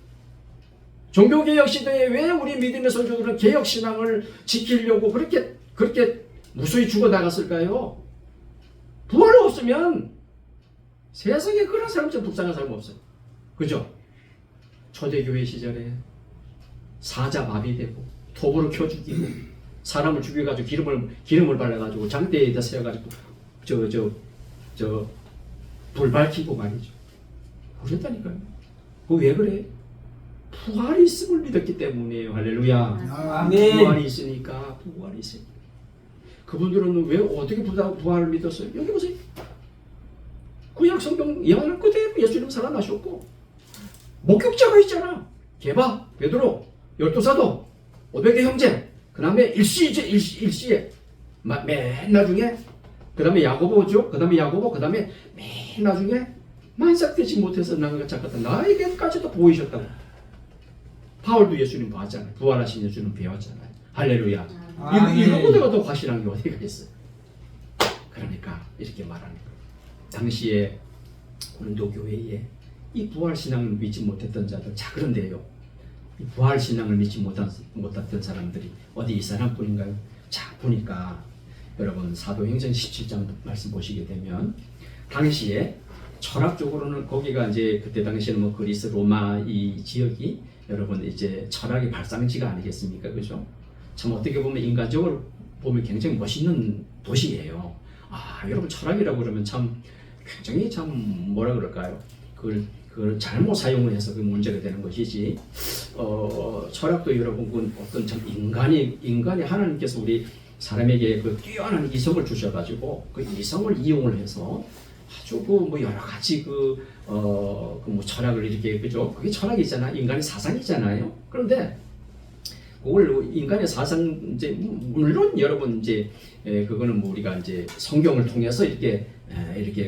종교개혁 시대에 왜 우리 믿음의 선조들은 개혁신앙을 지키려고 그렇게 무수히 죽어나갔을까요? 부활 없으면 세상에 그런 사람처럼 불쌍한 사람 없어요. 그죠? 초대교회 시절에 사자마비 되고 톱으로 켜 죽이고 사람을 죽여가지고 기름을 발라가지고 장대에다 세워가지고 불 밝히고 말이죠. 그랬다니까요. 왜 그래? 부활이 있음을 믿었기 때문이에요. 할렐루야. 아멘. 부활이 있으니까, 부활이 있으니까. 그분들은 왜 어떻게 부활을 믿었어요? 여기 보세요. 구약 성경 예언을 그대로 예수님 살아나셨고, 목격자가 있잖아. 게바, 베드로, 12사도, 500의 형제, 그 다음에 일시에 맨 나중에, 그 다음에 야고보죠. 그 다음에 야고보, 그 다음에 맨 나중에 만삭되지 못해서 나가 잠깐 나에게까지도 보이셨다고. 바울도 예수님 봤잖아요. 부활하신 예수님 배웠잖아요. 할렐루야. 이런 것보다 더 확실한 게 어디가 있어요? 그러니까 이렇게 말하는 거예요. 당시에 고린도 교회에 이 부활 신앙을 믿지 못했던 자들, 자 그런데요, 이 부활 신앙을 믿지 못했던 사람들이 어디 이 사람뿐인가요? 자 보니까 여러분 사도행전 17장 말씀 보시게 되면 당시에 철학적으로는 거기가 이제 그때 당시에는 뭐 그리스 로마 이 지역이 여러분 이제 철학의 발상지가 아니겠습니까? 그죠? 참 어떻게 보면 인간적으로 보면 굉장히 멋있는 도시예요. 여러분 철학이라고 그러면 참 굉장히 참 뭐라 그럴까요? 그걸 잘못 사용을 해서 그 문제가 되는 것이지. 철학도 여러분 어떤 참 인간이 하나님께서 우리 사람에게 그 뛰어난 이성을 주셔가지고 그 이성을 이용을 해서 아주 뭐 여러 가지 뭐 철학을 이렇게 그죠? 그게 철학이잖아. 인간의 사상이잖아요. 그런데 그걸 인간의 사상 이제 물론 여러분 이제 그거는 뭐 우리가 이제 성경을 통해서 이렇게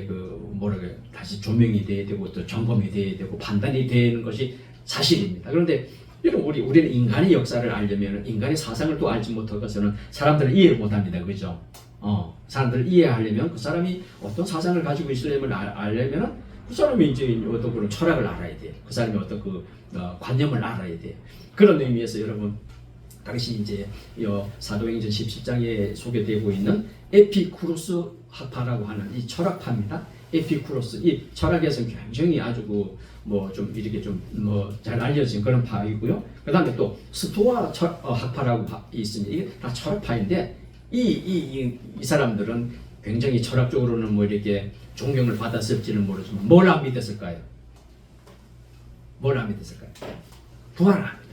그 뭐라 그래 다시 조명이 돼야 되고 또 점검이 돼야 되고 판단이 되는 것이 사실입니다. 그런데 여러분 우리는 인간의 역사를 알려면 인간의 사상을 또 알지 못하고서는 사람들을 이해를 못합니다. 그죠? 사람들을 이해하려면 그 사람이 어떤 사상을 가지고 있으려면 알려면 그 사람이 이제 어떤 그런 철학을 알아야 돼. 그 사람이 어떤 관념을 알아야 돼. 그런 의미에서 여러분 당시 이제 사도행전 17장에 소개되고 있는 에피쿠로스 학파라고 하는 이 철학파입니다. 에피쿠로스 이 철학에서는 굉장히 아주 뭐 좀 이렇게 좀 뭐 잘 알려진 그런 파이고요. 그 다음에 또 스토아 학파라고 있습니다. 이게 다 철학파인데 이 사람들은 굉장히 철학적으로는 뭐 이렇게 존경을 받았을지는 모르지만 뭘 안 믿었을까요? 뭘 안 믿었을까요? 부활을 안 믿었어요.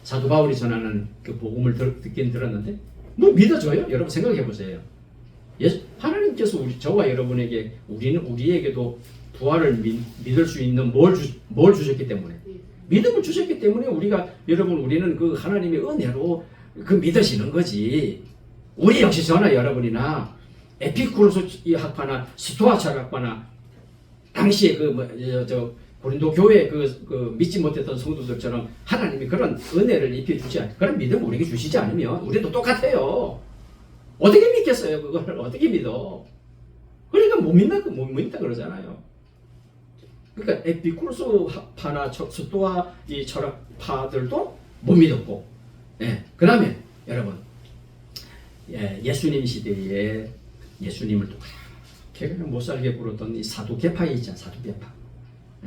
사도 바울이 전하는 그 복음을 듣긴 들었는데 뭐 믿어줘요? 여러분 생각해 보세요. 하나님께서 저와 여러분에게 우리에게도 부활을 믿을 수 있는 뭘 주셨기 때문에 믿음을 주셨기 때문에 우리는 그 하나님의 은혜로 그 믿으시는 거지. 우리 역시 저나 여러분이나 에피쿠로스 학파나 스토아 철학파나 당시에 고린도 교회 그 믿지 못했던 성도들처럼 하나님이 그런 은혜를 입혀주지 않, 그런 믿음 우리에게 주시지 않으면 우리도 똑같아요. 어떻게 믿겠어요? 그걸 어떻게 믿어? 그러니까 못 믿다 그러잖아요. 그러니까 에피쿠로스 파나 스토아 이 철학파들도 못 믿었고, 그 다음에 여러분 예수님 시대에 예수님을 또 그렇게 못살게 부르던 이 사두개파 있잖아. 사두개파.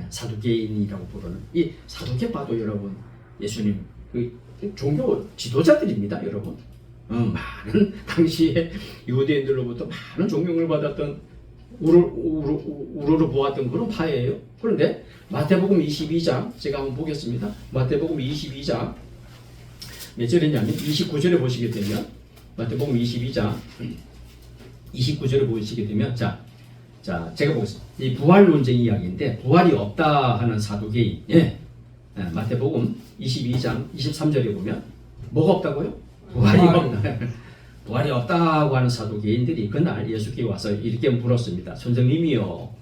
사두개인이라고 부르는 이 사두개파도 여러분 예수님 그 종교 지도자들입니다. 여러분 많은 당시에 유대인들로부터 많은 존경을 받았던 우러러 보았던 그런 파예요. 그런데 마태복음 22장 제가 한번 보겠습니다. 마태복음 22장 몇 절이냐면 29절에 보시게 되면 마태복음 22장 29절에 보시게 되면 자 제가 보겠습니다. 이 부활 논쟁 이야기인데 부활이 없다 하는 사두개인 마태복음 22장 23절에 보면 뭐가 없다고요? 부활이 없다. 부활이 없다고 하는 사두개인들이 그날 예수께 와서 이렇게 물었습니다. 선생님이요,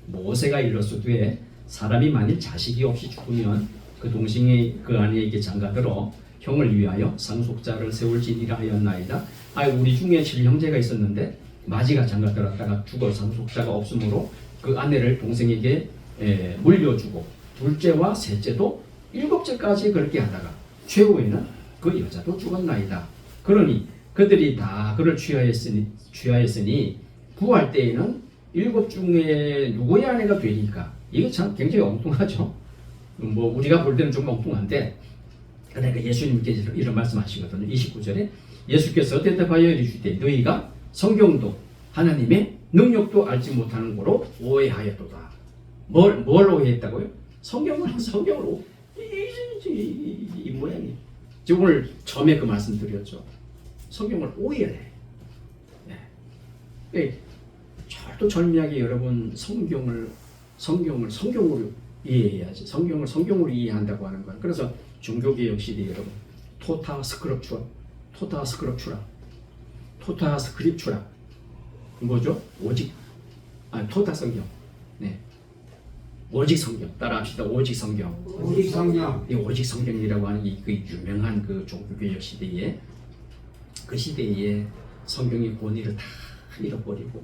모세가 이르시되 사람이 만일 자식이 없이 죽으면 그 동생이 그 아내에게 장가들어 형을 위하여 상속자를 세울지니라 하였나이다. 우리 중에 7형제가 있었는데 마지가 장가들었다가 죽어 상속자가 없으므로 그 아내를 동생에게 물려주고 둘째와 셋째도 7째까지 그렇게 하다가 최후에는 그 여자도 죽었나이다. 그러니 그들이 다 그를 취하였으니 부활 때에는 7 중에 누구의 아내가 되니까. 이게 참 굉장히 엉뚱하죠. 뭐 우리가 볼 때는 좀 엉뚱한데 그러니까 예수님께서 이런 말씀하시거든요. 29절에 예수께서 대답하여 이르시되 너희가 성경도 하나님의 능력도 알지 못하는 거로 오해하였도다. 뭘 오해했다고요? 성경을 이 모양이. 지금 오늘 처음에 그 말씀 드렸죠. 성경을 오해해. 네. 절도 절미하게 여러분 성경으로 이해해야지. 성경을 성경으로 이해한다고 하는 거야. 그래서 종교개혁 시대 여러분 토타 스크립추라 뭐죠? 토타 성경. 네. 오직 성경 따라합시다. 오직 성경. 이 오직 성경이라고 하는 그 유명한 그 종교개혁 시대에 그 시대에 성경의 권위를 다 잃어버리고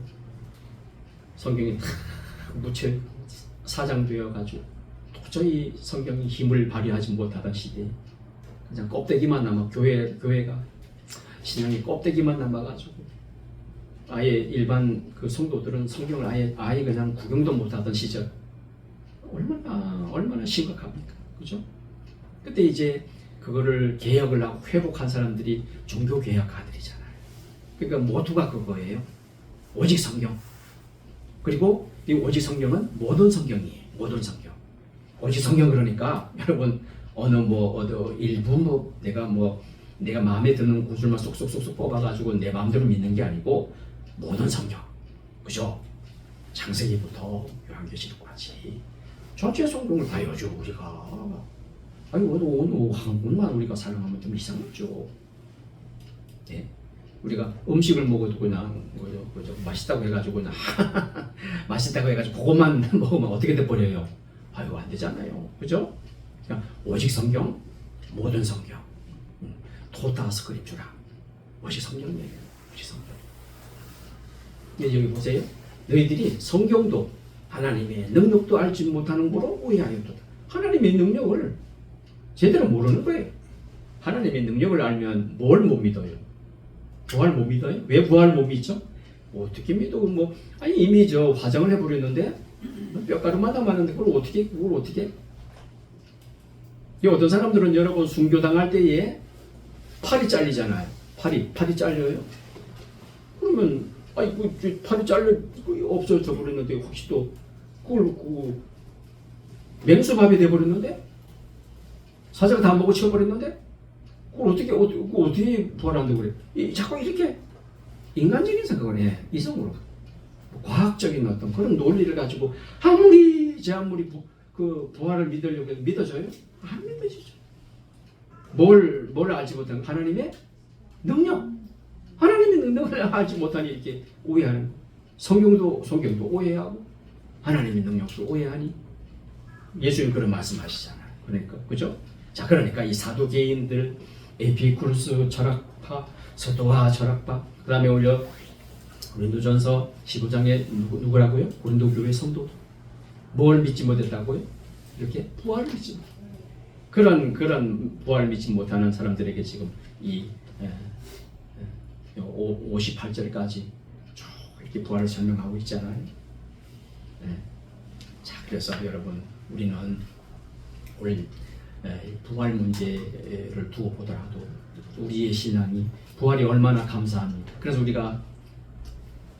성경이 다 묻혀 사장되어 가지고 도저히 성경이 힘을 발휘하지 못하던 시대에 그냥 껍데기만 남아 교회가 신앙이 껍데기만 남아가지고 아예 일반 그 성도들은 성경을 아예 그냥 구경도 못하던 시절 얼마나 심각합니까, 그죠? 그때 이제 그거를 개혁을 하고 회복한 사람들이 종교 개혁가들이잖아요. 그러니까 모두가 그거예요. 오직 성경. 그리고 이 오직 성경은 모든 성경이에요. 모든 성경. 오직 성경 그러니까 여러분 어느 일부 내가 마음에 드는 구절만 쏙쏙쏙 뽑아가지고 내 마음대로 믿는 게 아니고 모든 성경, 그죠? 창세기부터 요한계시록까지 전체 성경을 다 읽어줘 우리가. 아니 오늘 한국만 우리가 사랑하면 좀 이상하죠. 네? 우리가 음식을 먹어도 그냥 그죠? 맛있다고 해가지고 그냥 맛있다고 해가지고 그것만 먹으면 어떻게 돼 버려요? 아이고 안 되잖아요, 그죠? 그러니까 오직 성경, 모든 성경, 토타 스크립추라, 오직 성경이에요. 오직 성경. 근데 여기 보세요. 너희들이 성경도 하나님의 능력도 알지 못하는 거로 오해하였도다. 하나님의 능력을 제대로 모르는 거예요. 하나님의 능력을 알면 뭘 못 믿어요? 부활 못 믿어요? 왜 부활 못 믿죠? 어떻게 믿어? 아니 이미 화장을 해버렸는데 뼈가루만 남았는데 그걸 어떻게? 어떤 사람들은 여러분 순교당할 때에 팔이 잘리잖아요. 팔이 잘려요. 그러면 팔이 잘려 없어져 버렸는데 혹시 또 그걸 맹수밥이 돼 버렸는데 사자가 다 먹어 치워버렸는데 그걸 어떻게 부활한다고 그래? 자꾸 이렇게 인간적인 생각을 해. 이성으로 과학적인 어떤 그런 논리를 가지고 아무리 그 부활을 믿으려고 해도 믿어져요? 안 믿어지죠. 뭘 알지 못하는 하나님의 능력. 하나님의 능력을 알지 못하니 이렇게 오해하는 거. 성경도 오해하고 하나님의 능력도 오해하니 예수님 그런 말씀하시잖아요. 그러니까 그죠? 자 그러니까 이 사두개인들 에피쿠르스 철학파, 서도와 철학파, 그 다음에 올려 고린도전서 15장에 누구라고요? 고린도 교회 성도. 뭘 믿지 못했다고요? 이렇게 부활을 믿지 못. 그런 부활을 믿지 못하는 사람들에게 지금 이 58절까지 쭉 이렇게 부활을 설명하고 있잖아요. 자 그래서 여러분 우리는 오늘 부활 문제를 두고 보더라도 우리의 신앙이 부활이 얼마나 감사합니다. 그래서 우리가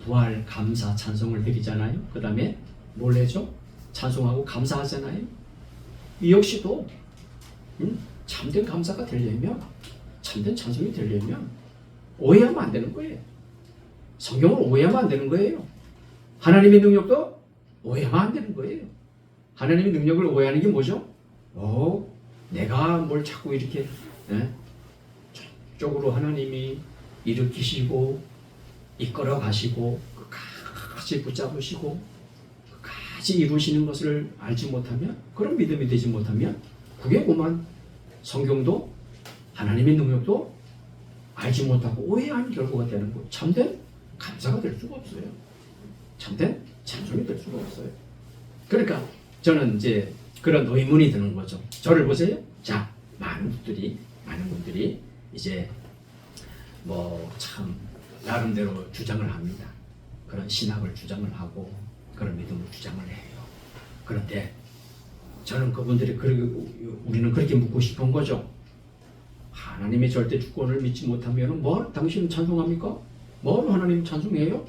부활 감사 찬송을 드리잖아요. 그 다음에 뭘 해줘? 찬송하고 감사하잖아요. 이 역시도 참된 감사가 되려면 참된 찬송이 되려면 오해하면 안 되는 거예요. 성경을 오해하면 안 되는 거예요. 하나님의 능력도 오해하면 안 되는 거예요. 하나님의 능력을 오해하는 게 뭐죠? 내가 뭘 자꾸 이렇게 저쪽으로 하나님이 일으키시고 이끌어 가시고 끝까지 붙잡으시고 끝까지 이루시는 것을 알지 못하면 그런 믿음이 되지 못하면 그게 그만 성경도 하나님의 능력도 알지 못하고 오해하는 결과가 되는 거예요. 참된 감사가 될 수가 없어요. 참된 찬송이 될 수가 없어요. 그러니까 저는 이제 그런 의문이 드는 거죠. 저를 보세요. 자, 많은 분들이 이제 참 나름대로 주장을 합니다. 그런 신학을 주장을 하고 그런 믿음을 주장을 해요. 그런데 저는 그분들이 우리는 그렇게 묻고 싶은 거죠. 하나님의 절대 주권을 믿지 못하면 당신은 찬송합니까? 뭘 하나님 찬송해요?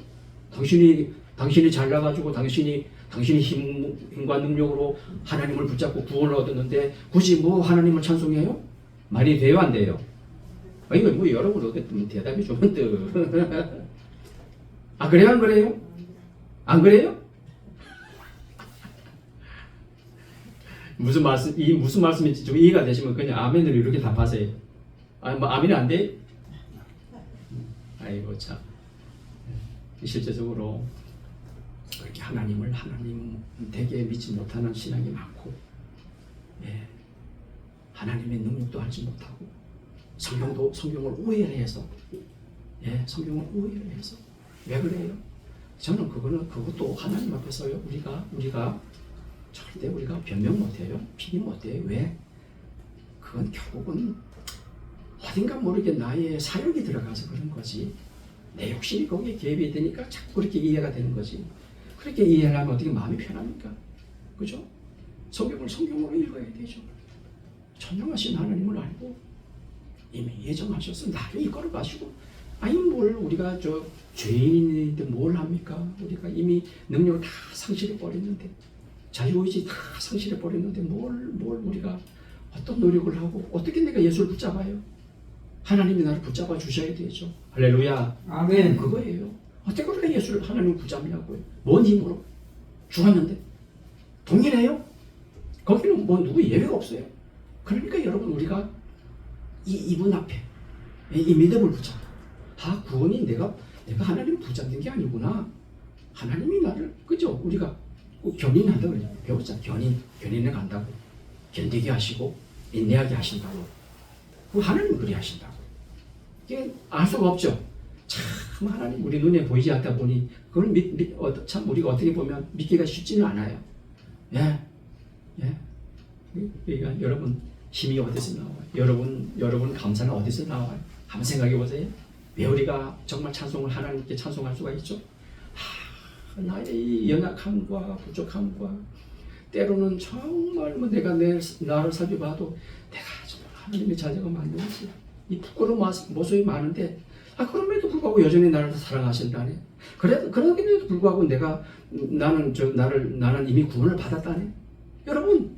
당신이 당신이 잘나가지고 당신이 힘과 능력으로 하나님을 붙잡고 구원을 얻었는데 굳이 뭐 하나님을 찬송해요? 말이 돼요, 안 돼요? 아니, 뭐 여러분 어쨌든 대답이 좀 흔들. 아, 그래요, 안 그래요? 안 그래요? 무슨 말씀인지 좀 이해가 되시면 그냥 아멘으로 이렇게 답하세요. 아, 뭐 아멘이 안 돼? 아이고 참. 실제적으로 그렇게 하나님 되게 믿지 못하는 신앙이 많고, 예, 하나님의 능력도 알지 못하고, 성경을 오해를 해서, 예, 성경을 오해를 해서 왜 그래요? 저는 그것도 하나님 앞에서요. 우리가 절대 우리가 변명 못해요. 피기 못해요. 왜? 그건 결국은 어딘가 모르게 나의 사욕이 들어가서 그런 거지. 내 욕심이 거기에 개입이 되니까 자꾸 그렇게 이해가 되는 거지. 그렇게 이해하려면 어떻게 마음이 편합니까? 그죠? 성경으로 읽어야 되죠. 전능하신 하나님을 알고 이미 예정하셔서 나를 이끌어 가시고, 아니 뭘 우리가 죄인인데 뭘 합니까? 우리가 이미 능력을 다 상실해 버렸는데, 자유의지 다 상실해 버렸는데 뭘 우리가 어떤 노력을 하고 어떻게 내가 예수를 붙잡아요? 하나님이 나를 붙잡아 주셔야 되죠. 할렐루야. 아멘. 그거예요. 어떻게 우리가 예수를 하나님을 붙잡냐고요? 뭔 힘으로? 죽었는데 동일해요? 거기는 뭐 누구 예외가 없어요. 그러니까 여러분 우리가 이분 앞에 이 믿음을 붙잡고, 구원이 내가 하나님을 붙잡는 게 아니구나. 하나님이 나를, 그죠? 우리가 견인한다 그러죠. 배웠잖아. 견인을 간다고. 견디게 하시고 인내하게 하신다고. 하나님 그리 하신다고. 이게 알 수가 없죠. 참 하나님 우리 눈에 보이지 않다 보니 그걸 참 우리가 어떻게 보면 믿기가 쉽지는 않아요. 예. 그러니까 여러분 힘이 어디서 나와요? 여러분 감사는 어디서 나와요? 한번 생각해 보세요. 왜 우리가 정말 하나님께 찬송할 수가 있죠? 나의 연약함과 부족함과 때로는 정말 나를 살펴봐도 내가 정말 하나님의 자녀가 맞는지 이 부끄러운 모습이 많은데, 그럼에도 불구하고 여전히 나를 사랑하신다네. 그런데도 불구하고 나는 이미 구원을 받았다네. 여러분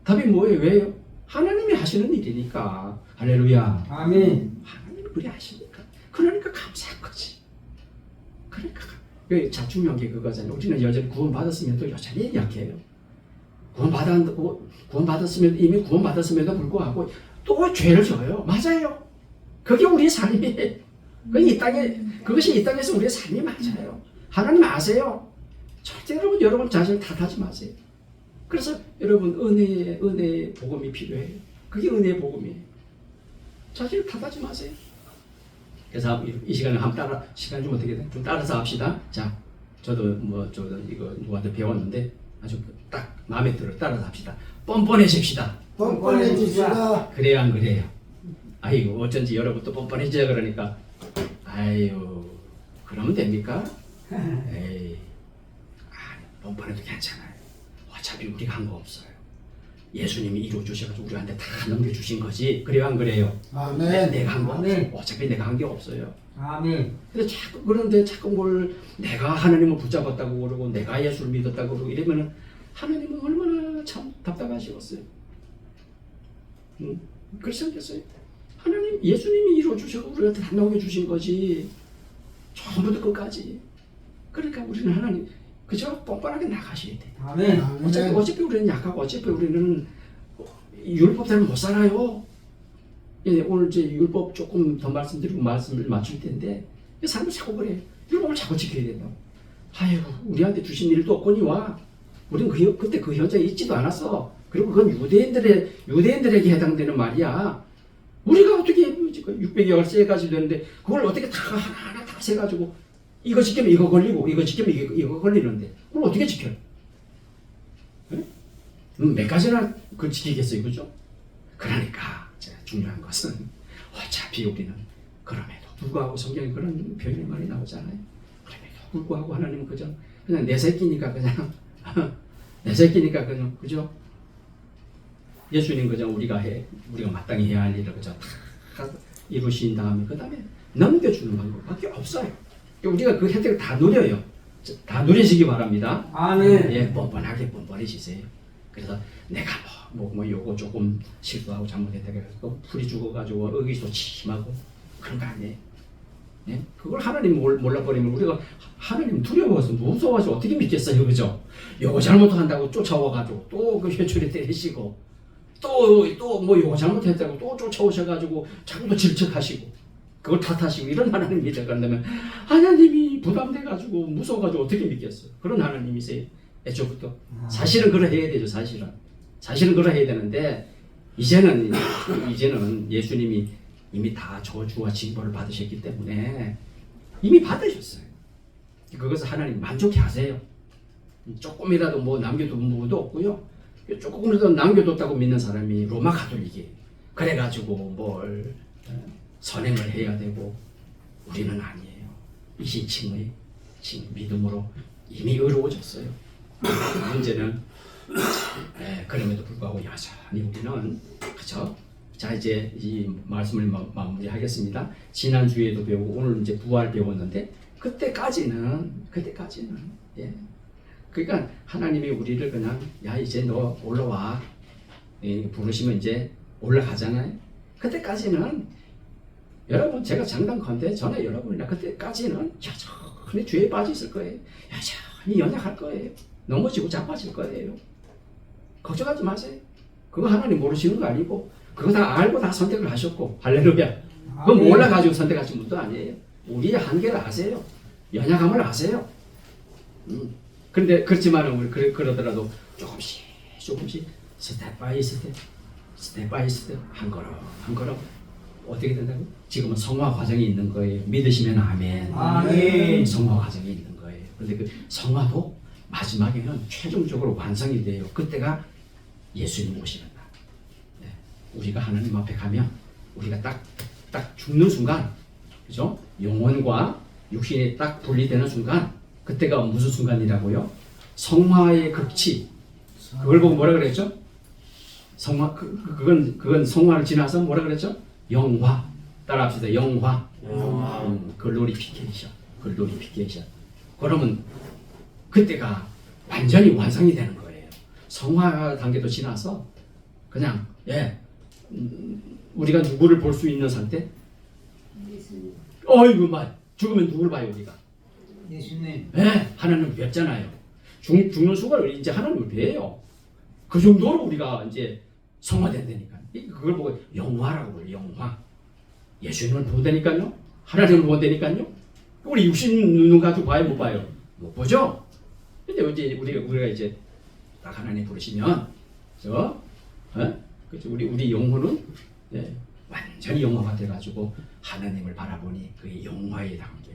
답이 뭐예요? 왜요? 하나님이 하시는 일이니까. 할렐루야. 아멘. 하나님이 그리 하시니까. 그러니까 감사한 거지. 그러니까 자충명한 게 그거잖아요. 우리는 여전히 구원받았으면도 여전히 약해요. 이미 구원받았음에도 불구하고 또 죄를 져요. 맞아요. 그게 우리의 삶이에요. 그것이 이 땅에서 우리의 삶이 맞아요. 하나님 아세요. 절대 여러분 자신을 탓하지 마세요. 그래서 여러분 은혜의 복음이 필요해요. 그게 은혜의 복음이에요. 자신을 탓하지 마세요. 그래서 이 시간에 시간 좀 어떻게 돼? 좀 따라서 합시다. 자, 저도 이거 누구한테 배웠는데 아주 딱 마음에 들어. 따라서 합시다. 뻔뻔해집시다. 뻔뻔해집시다. 그래요, 안 그래요? 아이고, 어쩐지 여러분 또 뻔뻔해지자 그러니까, 아유, 그러면 됩니까? 에이, 뻔뻔해도 괜찮아요. 어차피 우리가 한 거 없어요. 예수님이 이루어주셔가지고 우리한테 다 넘겨주신 거지. 그래요, 안 그래요? 아멘. 내가 한 거 없어요. 아멘. 어차피 내가 한 게 없어요. 아멘. 그런데 자꾸 뭘 내가 하나님을 붙잡았다고 그러고 내가 예수를 믿었다고 그러고 이러면은 하나님은 얼마나 참 답답하시겠어요. 그렇게 생겼어요. 예수님이 이루어주셔서 우리한테 다 넘겨주신 거지. 처음부터 끝까지. 그러니까 우리는 하나님, 그저 뻔뻔하게 나가셔야 돼. 아멘. 어차피 우리는 약하고 어차피 우리는 율법대로 못 살아요. 오늘 이제 율법 조금 더 말씀드리고 말씀을 맞출 텐데, 사람이 자꾸 그래. 율법을 자꾸 지켜야 된다고. 아이고, 우리한테 주신 일도 없거니와. 우리는 그때 그 현장에 있지도 않았어. 그리고 그건 유대인들에게 해당되는 말이야. 우리가 어떻게 600여일 세가지고 되는데 그걸 어떻게 다 하나하나 다 세가지고 이거 지키면 이거 걸리고 이거 지키면 이거 걸리는데 그걸 어떻게 지켜요? 네? 몇 가지나 그걸 지키겠어요, 그죠? 그러니까 중요한 것은 어차피 우리는 그럼에도 불구하고 성경에 그런 표현이 많이 나오잖아요. 그럼에도 불구하고 하나님은 그냥 내 새끼니까 그냥 그죠? 예수님 우리가 마땅히 해야 할 일을 다 이루신 다음에 그 다음에 넘겨주는 방법밖에 없어요. 우리가 그 혜택을 다 누려요. 다 누리시기 바랍니다. 아멘. 예, 뻔뻔하게 뻔뻔해지세요. 그래서 내가 뭐 요거 조금 실수하고 잘못했다 그래서 풀이 죽어가지고 의기소침하고 그런 거 아니에요. 예? 그걸 하나님 몰라버리면 우리가 하나님 두려워서 무서워서 어떻게 믿겠어요, 그죠? 요거 잘못한다고 쫓아와가지고 또 그 회초리 때리시고 또 뭐 요거 잘못했다고 또 쫓아오셔가지고 자꾸 질척하시고 그걸 탓하시고 이런 하나님 믿어간다면 하나님이 부담돼가지고 무서워가지고 어떻게 믿겠어요? 그런 하나님이세요. 애초부터 사실은 그러해야 되죠. 사실은 그러해야 되는데 이제는 예수님이 이미 다 저주와 징벌을 받으셨기 때문에 이미 받으셨어요. 그것을 하나님 만족해 하세요. 조금이라도 뭐 남겨둔 부분도 없고요. 조금이라도 남겨뒀다고 믿는 사람이 로마 가톨릭이에요. 그래가지고 뭘 선행을 해야 되고 우리는 아니에요. 이시칭의 믿음으로 이미 의로워졌어요. 문제는 그럼에도 불구하고 여전히 우리는 그죠? 자 이제 이 말씀을 마무리하겠습니다. 지난 주에도 배우고 오늘 이제 부활 배웠는데 그때까지는 예. 그러니까 하나님이 우리를 그냥 야 이제 너 올라와 부르시면 이제 올라가잖아요. 그때까지는 여러분 제가 장담컨대 저는 여러분이나 그때까지는 여전히 죄에 빠져 있을 거예요. 여전히 연약할 거예요. 넘어지고 자빠질 거예요. 걱정하지 마세요. 그거 하나님 모르시는 거 아니고 그거 다 알고 다 선택을 하셨고 할렐루야. 그거 몰라가지고 선택하신 분도 아니에요. 우리의 한계를 아세요. 연약함을 아세요. 그런데 그렇지만 우리 그러더라도 조금씩 스텝 바이 스텝 한 걸음 어떻게 된다고? 지금은 성화 과정이 있는 거예요. 믿으시면 아멘. 아멘. 성화 과정이 있는 거예요. 그런데 그 성화도 마지막에는 최종적으로 완성이 돼요. 그때가 예수님 오시는 날. 네. 우리가 하나님 앞에 가면 우리가 딱 죽는 순간, 그죠? 영혼과 육신이 딱 분리되는 순간, 그때가 무슨 순간이라고요? 성화의 극치. 그걸 보고 뭐라 그랬죠? 성화 그건 성화를 지나서 뭐라 그랬죠? 영화. 따라합시다. 영화. 글로리피케이션. 그러면 그때가 완전히 완성이 되는 거예요. 성화 단계도 지나서 그냥 우리가 누구를 볼 수 있는 상태? 어이구 말 죽으면 누굴 봐요 우리가? 예수님. 하나님을 뵙잖아요. 죽는 순간을 이제 하나님을 뵈요. 그 정도로 우리가 이제 성화된다니까. 그걸 보고 영화라고 불러요. 영화. 예수님을 본다니까요. 하나님을 본다니까요. 우리 육신 눈 가지고 봐요, 못 봐요? 못 보죠. 근데 이제 우리가 이제 딱 하나님 부르시면, 그렇죠? 우리 영혼은 완전히 영화가 돼가지고 하나님을 바라보니 그게 영화의 단계.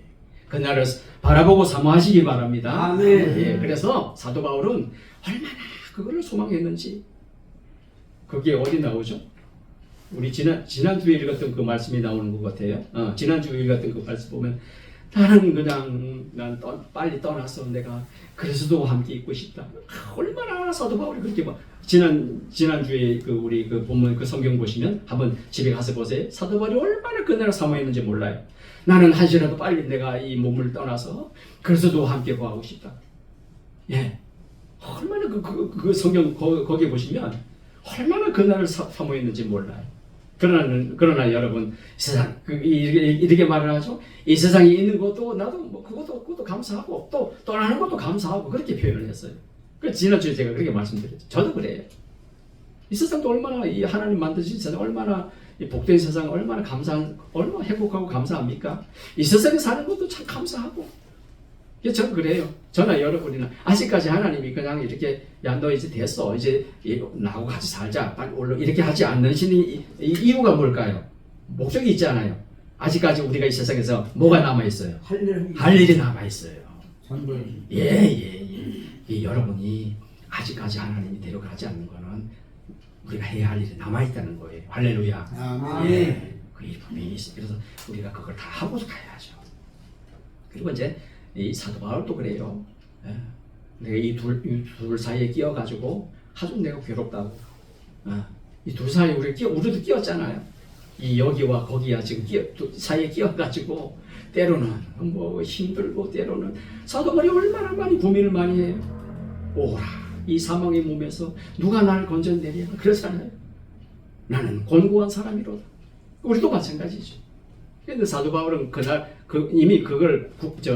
그날을 바라보고 사모하시기 바랍니다. 아멘. 그래서 사도 바울은 얼마나 그거를 소망했는지 그게 어디 나오죠? 우리 지난주에 읽었던 그 말씀이 나오는 것 같아요. 지난주에 읽었던 그 말씀 보면 나는 그냥 빨리 떠나서 내가 그리스도와 함께 있고 싶다. 얼마나 사도 바울이 그렇게 지난주에 우리 본문 그 성경 보시면 한번 집에 가서 보세요. 사도 바울이 얼마나 그날을 사모했는지 몰라요. 나는 한시라도 빨리 내가 이 몸을 떠나서 그리스도와 함께 거하고 싶다. 얼마나 그 성경 거기에 보시면 얼마나 그날을 사모했는지 몰라요. 그러나 여러분 세상 이렇게 말을 하죠. 이 세상에 있는 것도 나도 뭐 그것도 감사하고 또 떠나는 것도 감사하고 그렇게 표현을 했어요. 그 지난주에 제가 그렇게 말씀드렸죠. 저도 그래요. 이 세상도 얼마나 이 하나님 만드신 세상 얼마나 이 복된 세상 얼마나 얼마나 행복하고 감사합니까? 이 세상에 사는 것도 참 감사하고. 저는 그래요. 저나 여러분이나 아직까지 하나님이 그냥 이렇게 야 너 이제 됐어 이제 나하고 같이 살자 빨리 올라 이렇게 하지 않는 이유가 뭘까요? 목적이 있잖아요. 아직까지 우리가 이 세상에서 뭐가 남아 있어요? 할 일이 남아 있어요. 여러분이 아직까지 하나님이 데려가지 않는 거는 우리가 해야 할 일이 남아 있다는 거예요. 할렐루야. 아멘. 그 일이 분명히 있어요. 그래서 우리가 그걸 다 하고 가야죠. 그리고 이제 이 사도 바울도 그래요. 내가 이 둘 사이에 끼어가지고 아주 내가 괴롭다고. 이 둘 사이에 우리도 끼었잖아요. 이 여기와 거기야 지금 사이에 끼어가지고 때로는 뭐 힘들고 때로는 사도 바울이 얼마나 많이 고민을 많이 해요. 오라 이 사망의 몸에서 누가 나를 건져내랴 그러잖아요. 나는 곤고한 사람이로다. 우리도 마찬가지죠. 근데 사도 바울은 그날 이미 그걸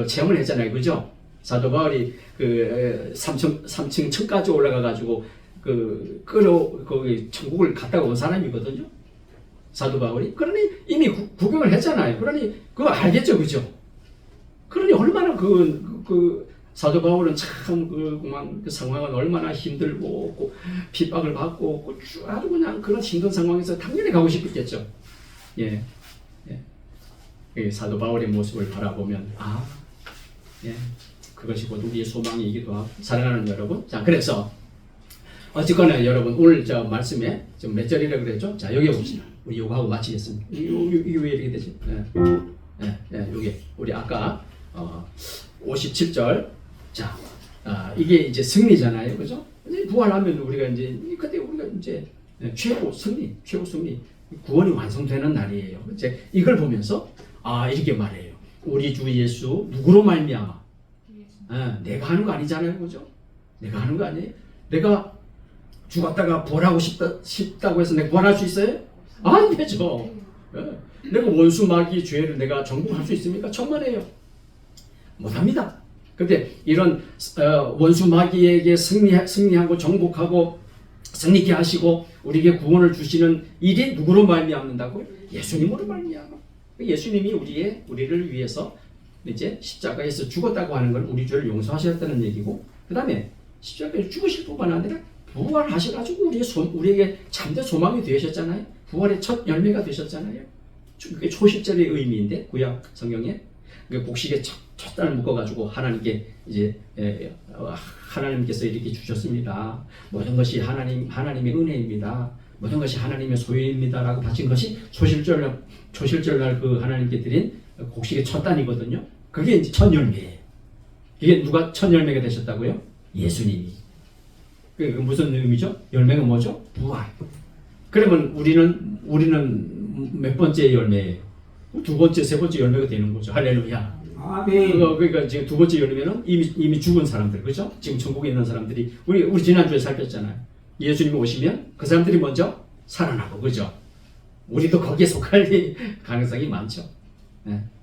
체험을 했잖아요, 그죠? 사도 바울이 그 3층 층까지 올라가 가지고 거기 천국을 갔다 온 사람이거든요. 사도 바울이. 그러니 이미 구경을 했잖아요. 그러니 그거 알겠죠, 그죠? 그러니 얼마나 사도 바울은 참 그 상황은 얼마나 힘들고 핍박을 받고 아주 그냥 그런 힘든 상황에서 당연히 가고 싶었겠죠. 예. 사도 바울의 모습을 바라보면 그것이 곧 우리의 소망이기도 하고. 사랑하는 여러분, 자 그래서 어쨌거나 여러분 오늘 저 말씀에 좀 몇 절이라 그랬죠? 자 여기 봅시다. 우리 요거 하고 마치겠습니다. 이게 왜 이렇게 되지? 여기 우리 아까 57절. 자 이게 이제 승리잖아요, 그죠? 부활하면 우리가 이제 그때 우리가 이제 최고 승리 구원이 완성되는 날이에요. 이제 이걸 보면서 이렇게 말해요. 우리 주 예수 누구로 말미암아? 내가 하는 거 아니잖아요, 그죠? 내가 하는 거 아니에요? 내가 죽었다가 부활하고 싶다고 해서 내가 부활할 수 있어요? 안 되죠. 내가 원수 마귀의 죄를 내가 정복할 수 있습니까? 천만에요. 못합니다. 근데 이런 원수 마귀에게 승리하고 정복하고 승리케 하시고 우리에게 구원을 주시는 일이 누구로 말미암는다고요? 예수님으로 말미암아. 예수님이 우리를 위해서 이제 십자가에서 죽었다고 하는 건 우리 죄를 용서하셨다는 얘기고, 그 다음에 십자가에서 죽으실 뿐만 아니라 부활하셔가지고 우리에게 참된 소망이 되셨잖아요. 부활의 첫 열매가 되셨잖아요. 그게 초실절의 의미인데 구약 성경에 곡식에 첫 단을 묶어가지고 하나님께 이제 하나님께서 이렇게 주셨습니다. 모든 것이 하나님의 은혜입니다. 모든 것이 하나님의 소유입니다라고 바친 것이 초실절날 그 하나님께 드린 곡식의 첫 단이거든요. 그게 이제 첫 열매예요. 이게 누가 첫 열매가 되셨다고요? 예수님이. 그 무슨 의미죠? 열매가 뭐죠? 부활. 그러면 우리는 몇 번째 열매예요? 두 번째, 세 번째 열매가 되는 거죠. 할렐루야. 아멘. 그러니까 지금 두 번째 열매는 이미 죽은 사람들, 그렇죠? 지금 천국에 있는 사람들이 우리 지난주에 살폈잖아요. 예수님이 오시면 그 사람들이 먼저 살아나고, 그죠? 우리도 거기에 속할 가능성이 많죠.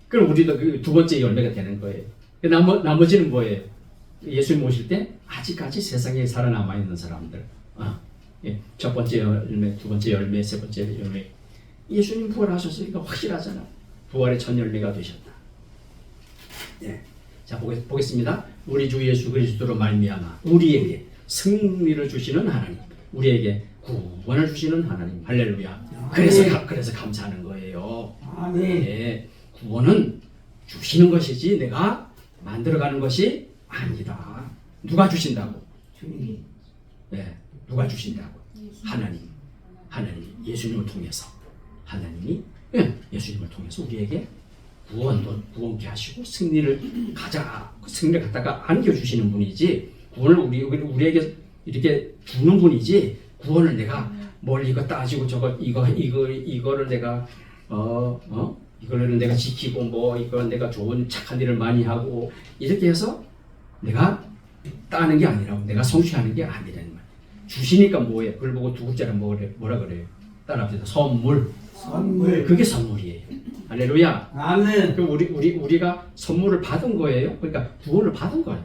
그럼 우리도 그 두 번째 열매가 되는 거예요. 나머지는 뭐예요? 예수님 오실 때 아직까지 세상에 살아남아 있는 사람들. 첫 번째 열매, 두 번째 열매, 세 번째 열매. 예수님 부활하셨으니까 확실하잖아. 부활의 첫 열매가 되셨다. 자 보겠습니다. 우리 주 예수 그리스도로 말미암아 우리에게 승리를 주시는 하나님, 우리에게 구원을 주시는 하나님. 할렐루야. 그래서 감사하는 거예요. 아멘. 구원은 주시는 것이지 내가 만들어가는 것이 아니다. 누가 주신다고? 주님. 누가 주신다고? 하나님이 예수님을 통해서 예수님을 통해서 우리에게 구원케 하시고 승리를 갖다가 안겨주시는 분이지, 구원을 우리에게 이렇게 주는 분이지, 구원을 내가 뭘 이거 따지고 이거를 내가 이거를 내가 지키고 이걸 내가 좋은 착한 일을 많이 하고 이렇게 해서 내가 따는 게 아니라고, 내가 성취하는 게 아니라는 말. 주시니까 뭐예요? 그걸 보고 두 글자를 뭐라 그래요? 따라합시다. 선물. 그게 선물이에요. 할렐루야. 아멘. 그럼 우리가 선물을 받은 거예요. 그러니까 구원을 받은 거예요.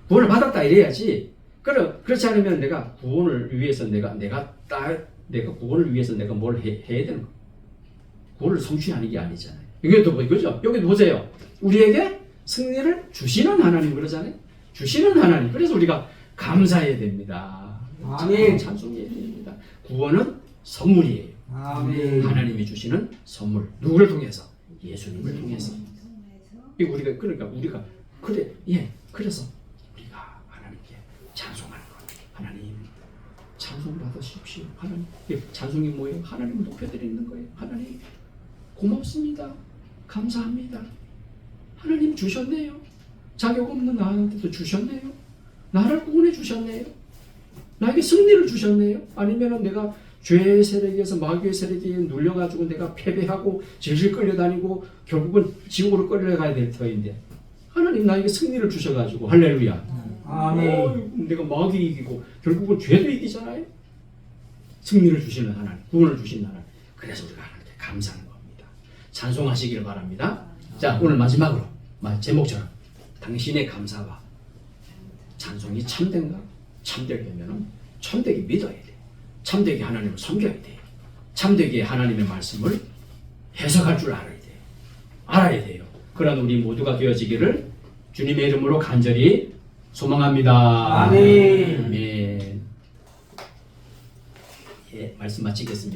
구원을 받았다 이래야지. 그렇지 않으면 내가 구원을 위해서 내가 구원을 위해서 내가 뭘 해야 되는 거야. 구원을 성취하는 게 아니잖아요. 이게 또 그죠? 여기 보세요. 우리에게 승리를 주시는 하나님 그러잖아요. 주시는 하나님. 그래서 우리가 감사해야 됩니다. 아멘. 찬송해야 됩니다. 구원은 선물이에요. 아멘. 하나님이 주시는 선물. 누구를 통해서? 예수님을 통해서. 그래서 우리가 하나님께 찬송하는 것. 하나님 찬송 받으십시오. 하나님. 찬송이 뭐예요? 하나님을 높여드리는 거예요. 하나님 고맙습니다. 감사합니다. 하나님 주셨네요. 자격 없는 나한테도 주셨네요. 나를 구원해 주셨네요. 나에게 승리를 주셨네요. 아니면 내가 죄의 세력에서 마귀의 세력에 눌려가지고 내가 패배하고 질질 끌려다니고 결국은 지옥으로 끌려가야 될 터인데 하나님 나에게 승리를 주셔가지고 할렐루야. 아멘. 내가 마귀 이기고 결국은 죄도 이기잖아요. 승리를 주시는 하나님, 구원을 주시는 하나님. 그래서 우리가 하나님께 감사하는 겁니다. 찬송하시기를 바랍니다. 자, 오늘 마지막으로 제목처럼 당신의 감사와 찬송이 참된가? 참되려면 참되게 믿어야 돼. 참되게 하나님을 섬겨야 돼. 참되게 하나님의 말씀을 해석할 줄 알아야 돼. 알아야 돼요. 그런 우리 모두가 되어지기를 주님의 이름으로 간절히 소망합니다. 아멘. 아멘. 예, 말씀 마치겠습니다.